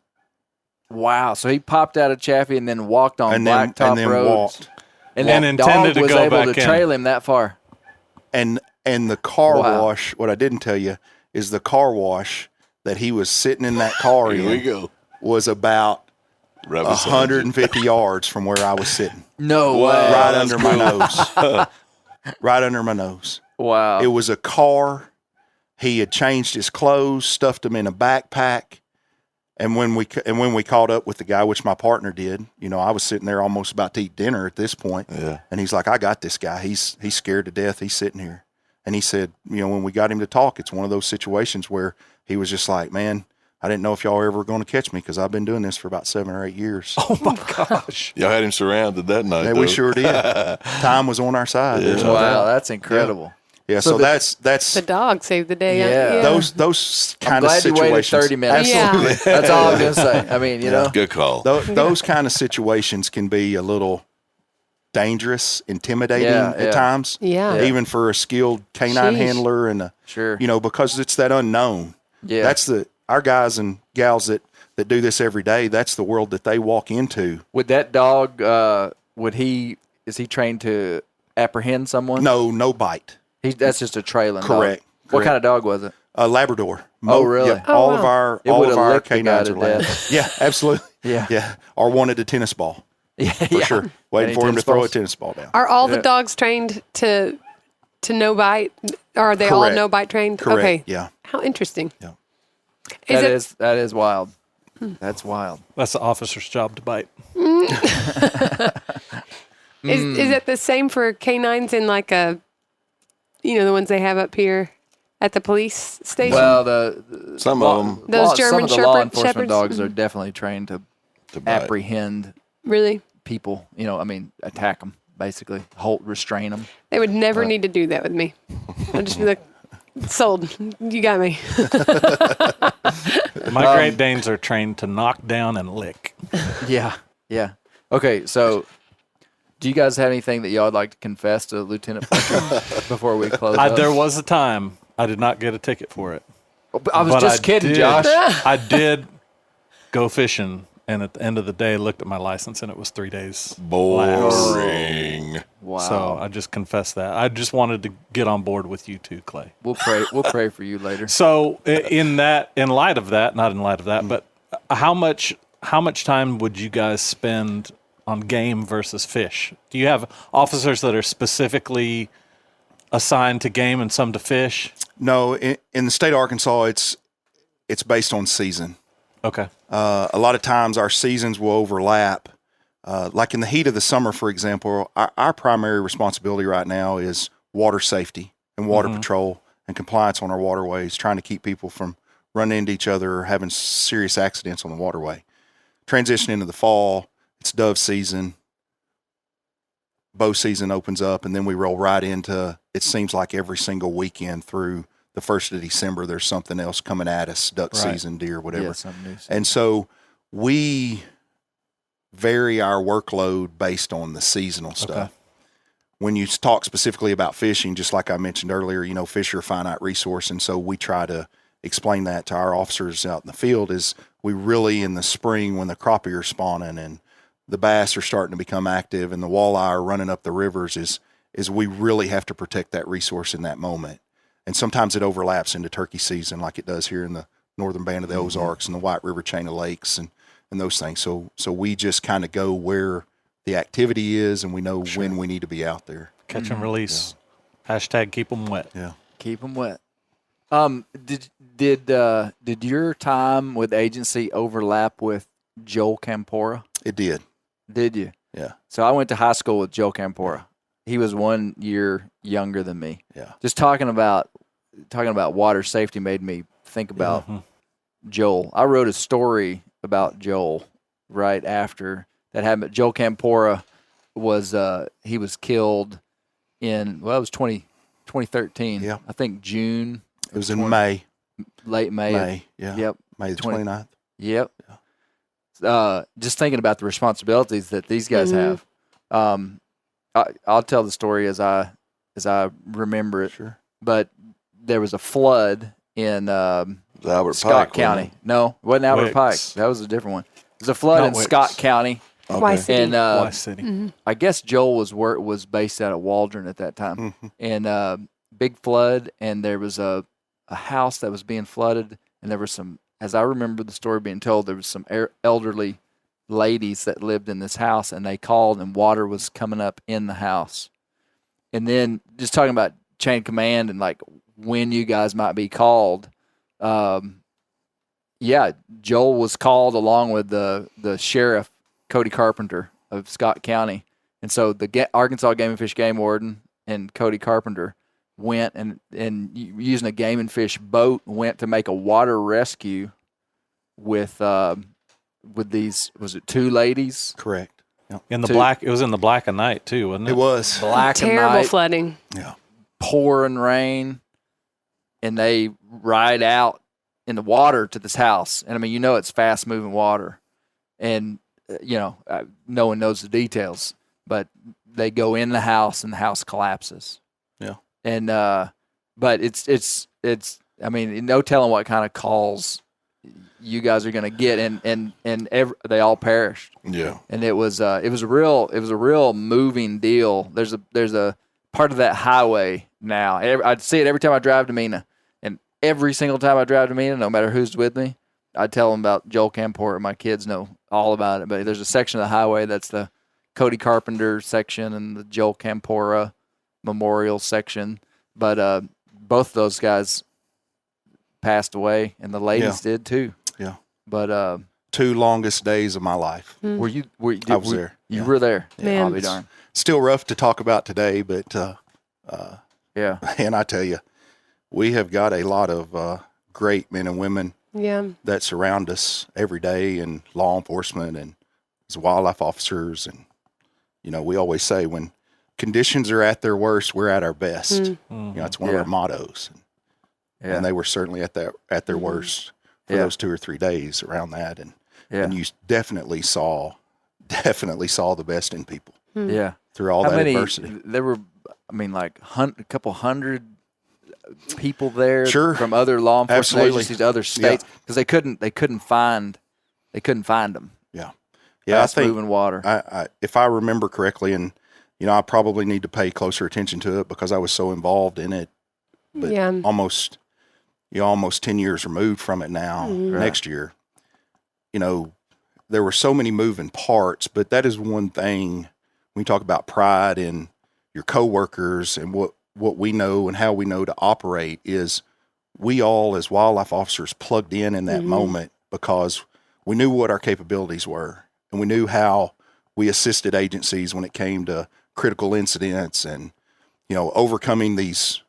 Wow. So he popped out of Chaffee and then walked on blacktop roads.
Walked.
And
And
that
intended
dog
to
was
go
able
back
to
in.
trail him that far.
And the car
Wow.
wash, what I didn't tell you is the car wash that he was sitting in that car
Here we
in
go.
was about
Rub us on.
150 yards from where I was sitting.
No
Wow.
way.
Right
that's
under my
cool.
nose. Right under my nose.
Wow.
It was a car. He had changed his clothes, stuffed them in a backpack. And when we caught up with the guy, which my partner did, I was sitting there almost about to eat dinner at this point.
Yeah.
And he's like, I got this guy. He's scared to death. He's sitting here. And he said, when we got him to talk, it's one of those situations where he was just like, man, I didn't know if y'all were ever going to catch me because I've been doing this for about 7 or 8 years.
Oh my gosh.
Y'all had him surrounded that night.
Yeah, we sure did. Time was on our side. There's no
Wow,
doubt.
that's incredible.
Yeah, so that's
The dog saved the day.
Yeah.
those
I'm
kind of
glad you
situations.
waited 30 minutes.
Absolutely.
That's all I'm going to say. I mean,
Good call.
Those kind of situations can be a little dangerous, intimidating
Yeah,
at times.
Yeah.
Even for a skilled canine
Sheesh.
handler and
Sure.
because it's that unknown.
Yeah.
That's our guys and gals that do this every day. That's the world that they walk into.
Would that dog, is he trained to apprehend someone?
No bite.
That's just a trailing
Correct.
dog. What kind of dog was it?
A Labrador.
Oh, really?
Yep.
Oh,
all
wow.
of our
It
all
would've
of our
licked the guy
canines
to
are Labrador.
death.
Yeah, absolutely.
Yeah.
Or wanted a tennis ball
Yeah,
for sure. Waiting
Any
for him to
tennis
throw
balls?
a tennis ball down.
Are all the dogs trained to no bite? Or are they all
Correct.
no bite trained?
Correct.
Okay.
Yeah.
How interesting.
Yeah.
That is wild. That's wild.
That's the officer's job to bite.
Is it the same for canines in like the ones they have up here at the police station?
Well,
Some of them
Those German
some of the law
Shepherd-
enforcement
shepherds?
dogs are definitely trained to
to bite.
apprehend
Really?
people. Attack them, basically, restrain them.
They would never need to do that with me. I'd just be like, sold. You got me.
My Great Danes are trained to knock down and lick.
Yeah. Okay, so do you guys have anything that y'all would like to confess to Lieutenant Fletcher before we close up?
There was a time I did not get a ticket for it.
I was
But
just kidding,
did-
Josh.
I did go fishing, and at the end of the day, looked at my license, and it was 3 days.
Boring.
Wow.
So I just confessed that. I just wanted to get on board with you too, Clay.
We'll pray for you later.
So in light of that, but how much time would you guys spend on game versus fish? Do you have officers that are specifically assigned to game and some to fish?
No, in the state of Arkansas, it's based on season.
Okay.
A lot of times our seasons will overlap. Like in the heat of the summer, for example, our primary responsibility right now is water safety and water patrol and compliance on our waterways, trying to keep people from running into each other or having serious accidents on the waterway. Transition into the fall, it's dove season. Bow season opens up, and then we roll right into, it seems like every single weekend through the 1st of December, there's something else coming at us, duck season, deer, whatever.
Yeah, something new.
And so we vary our workload based on the seasonal stuff.
Okay.
When you talk specifically about fishing, just like I mentioned earlier, fish are a finite resource. And so we try to explain that to our officers out in the field is we really, in the spring when the crappie are spawning and the bass are starting to become active and the walleye are running up the rivers is we really have to protect that resource in that moment. And sometimes it overlaps into turkey season like it does here in the northern band of the Ozarks and the White River chain of lakes and those things. So we just kind of go where the activity is and we know when we need to be out there.
Catch and release. Hashtag keep them wet.
Yeah.
Keep them wet. Did your time with agency overlap with Joel Campora?
It did.
Did you?
Yeah.
So I went to high school with Joel Campora. He was 1 year younger than me.
Yeah.
Just talking about water safety made me think about Joel. I wrote a story about Joel right after that happened. Joel Campora was he was killed in, well, it was 2013.
Yeah.
I think June.
It was in May.
Late May.
May. Yeah.
Yep.
May the
20
29th.
Yep. Just thinking about the responsibilities that these guys have. I'll tell the story as I remember it.
Sure.
But there was a flood in
Albert
Scott
Pike,
County. No, it wasn't Albert Pike.
Wicks.
That was a different one. There's a flood
Not
in
Wicks.
Scott County,
Why City?
and
Y City.
I guess Joel was based out of Waldron at that time, and big flood, and there was a house that was being flooded, and there was some, as I remember the story being told, there was some elderly ladies that lived in this house, and they called, and water was coming up in the house, and then just talking about chain of command and like when you guys might be called. Yeah, Joel was called along with the sheriff, Cody Carpenter of Scott County. And so the Arkansas Game and Fish Game Warden and Cody Carpenter went and using a game and fish boat went to make a water rescue with these, was it 2 ladies?
Correct. Yep.
In the black, it was in the black of night too, wasn't it?
It was.
Black and
Terrible
night,
flooding.
Yeah.
pouring rain, and they ride out in the water to this house. And I mean, it's fast moving water, and no one knows the details, but they go in the house and the house collapses.
Yeah.
And but it's I mean, no telling what kind of calls you guys are going to get, and they all perished.
Yeah.
And it was a real moving deal. There's a part of that highway now. I'd see it every time I drive to Mena, and every single time I drive to Mena, no matter who's with me, I tell them about Joel Campora. My kids know all about it. But there's a section of the highway that's the Cody Carpenter section and the Joel Campora Memorial section. But both those guys passed away, and the ladies did too.
Yeah.
But
2 longest days of my life.
I was there. You
Yeah.
were there.
Man.
I'll be darned.
Still rough to talk about today, but
Yeah.
and I tell you, we have got a lot of great men and women
Yeah.
that surround us every day in law enforcement and as wildlife officers. And, we always say when conditions are at their worst, we're at our best. It's one of our mottos. And they were certainly at their worst for those 2 or 3 days around that. And you definitely saw the best in people.
Yeah.
Through all
How
that
many,
adversity.
There were, like a couple hundred people there
Sure.
from other law enforcement
Absolutely.
agencies, other states, because they couldn't find them.
Yeah. Yeah.
Fast moving water.
I if I remember correctly, and, I probably need to pay closer attention to it because I was so involved in it, but
Yeah.
almost 10 years removed from it now, next year, there were so many moving parts, but that is one thing when you talk about pride in your coworkers and what we know and how we know to operate is we all as wildlife officers plugged in that moment because we knew what our capabilities were and we knew how we assisted agencies when it came to critical incidents and, overcoming these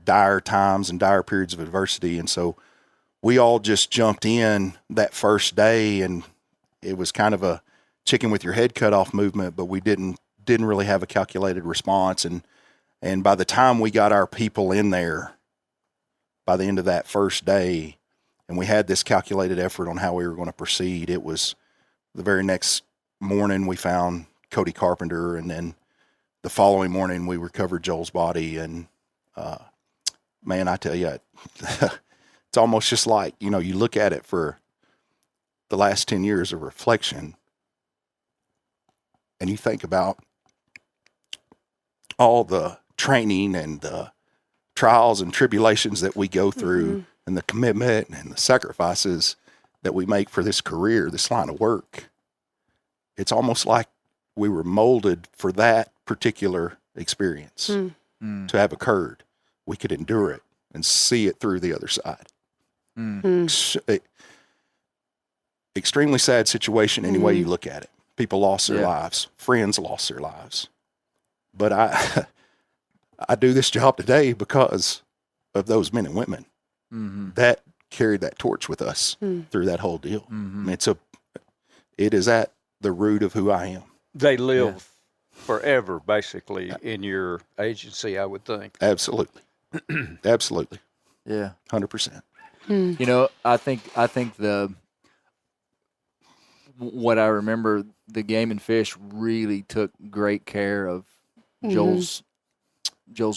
dire times and dire periods of adversity. And so we all just jumped in that first day, and it was kind of a chicken with your head cut off movement, but we didn't really have a calculated response. And by the time we got our people in there by the end of that first day, and we had this calculated effort on how we were going to proceed, it was the very next morning we found Cody Carpenter, and then the following morning we recovered Joel's body. And man, I tell you, it's almost just like, you look at it for the last 10 years of reflection and you think about all the training and the trials and tribulations that we go through and the commitment and the sacrifices that we make for this career, this line of work. It's almost like we were molded for that particular experience to have occurred. We could endure it and see it through the other side. Extremely sad situation any way you look at it. People lost their lives. Friends lost their lives. But I do this job today because of those men and women that carried that torch with us through that whole deal. I mean, it is at the root of who I am.
They live forever, basically, in your agency, I would think.
Absolutely. Absolutely.
Yeah.
100%.
I think what I remember, the Game and Fish really took great care of Joel's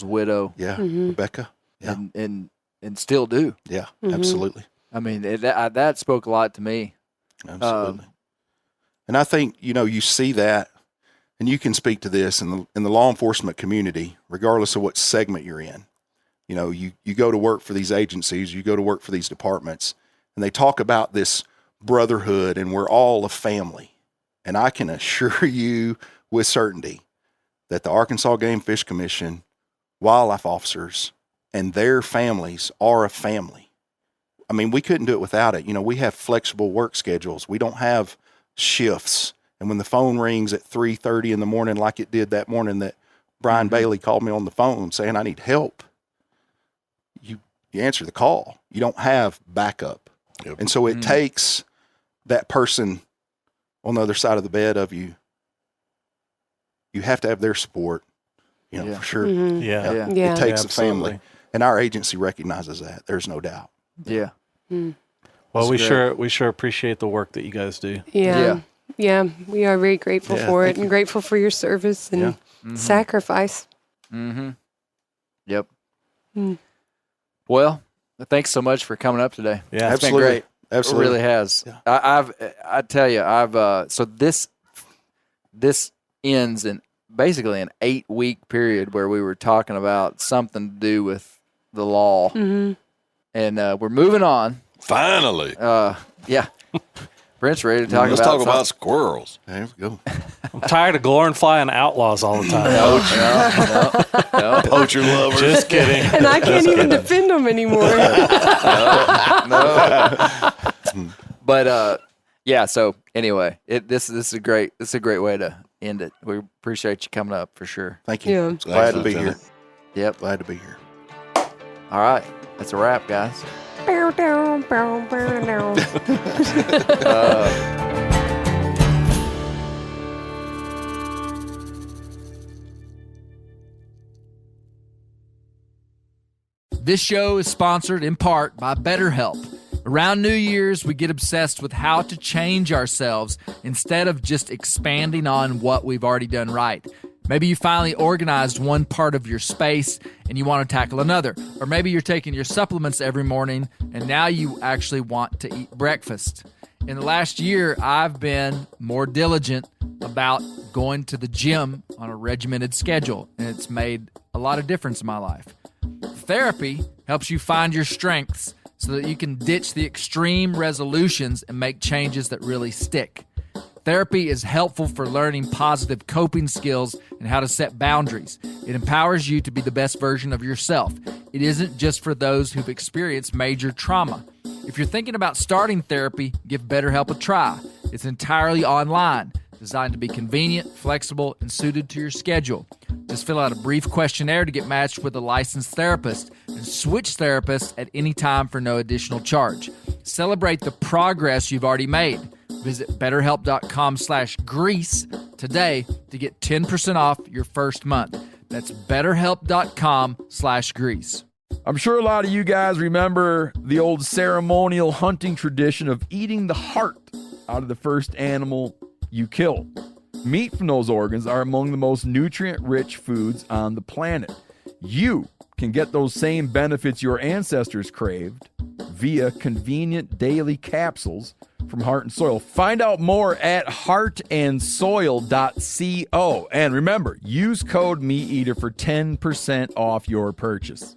widow.
Yeah. Rebecca. Yeah.
And still do.
Yeah. Absolutely.
I mean, that spoke a lot to me.
Absolutely. And I think, you see that, and you can speak to this in the law enforcement community, regardless of what segment you're in. You go to work for these agencies, you go to work for these departments, and they talk about this brotherhood and we're all a family. And I can assure you with certainty that the Arkansas Game Fish Commission, wildlife officers, and their families are a family. I mean, we couldn't do it without it. We have flexible work schedules. We don't have shifts. And when the phone rings at 3:30 in the morning, like it did that morning that Brian Bailey called me on the phone saying I need help, you answer the call. You don't have backup.
Yep.
And so it takes that person on the other side of the bed of you. You have to have their support, for sure.
Yeah.
Yeah.
It takes a
Absolutely.
family. And our agency recognizes that. There's no doubt.
Yeah.
Well, we sure appreciate the work that you guys do.
Yeah. Yeah. We are very grateful
Yeah,
for it
thank
and
you.
grateful for your service and sacrifice.
Mm-hmm. Yep.
Mm.
Well, thanks so much for coming up today.
Yeah.
It's been
Absolutely.
great.
Absolutely.
It really has.
Yeah.
I tell you, so this ends in basically an 8-week period where we were talking about something to do with the law, and we're moving on.
Finally.
Yeah. Brent's ready to talk
Let's
about
talk about
something.
squirrels.
There we go.
I'm tired of glorifying outlaws all the time.
No.
Poacher lover.
Just kidding.
And I can't even defend them anymore.
But so anyway, this is a great way to end it. We appreciate you coming up for sure.
Thank you.
Yeah.
Glad to be here.
Lieutenant.
Yep.
Glad to be here.
All right. That's a wrap, guys.
Bow, down, bow, bow, down.
This show is sponsored in part by BetterHelp. Around New Year's, we get obsessed with how to change ourselves instead of just expanding on what we've already done right. Maybe you finally organized one part of your space and you want to tackle another. Or maybe you're taking your supplements every morning and now you actually want to eat breakfast. In the last year, I've been more diligent about going to the gym on a regimented schedule, and it's made a lot of difference in my life. Therapy helps you find your strengths so that you can ditch the extreme resolutions and make changes that really stick. Therapy is helpful for learning positive coping skills and how to set boundaries. It empowers you to be the best version of yourself. It isn't just for those who've experienced major trauma. If you're thinking about starting therapy, give BetterHelp a try. It's entirely online, designed to be convenient, flexible, and suited to your schedule. Just fill out a brief questionnaire to get matched with a licensed therapist and switch therapists at any time for no additional charge. Celebrate the progress you've already made. Visit BetterHelp.com/Grease today to get 10% off your first month. That's BetterHelp.com/Grease.
I'm sure a lot of you guys remember the old ceremonial hunting tradition of eating the heart out of the first animal you kill. Meat from those organs are among the most nutrient-rich foods on the planet. You can get those same benefits your ancestors craved via convenient daily capsules from Heart and Soil. Find out more at heartandsoil.co. And remember, use code MeatEater for 10% off your purchase.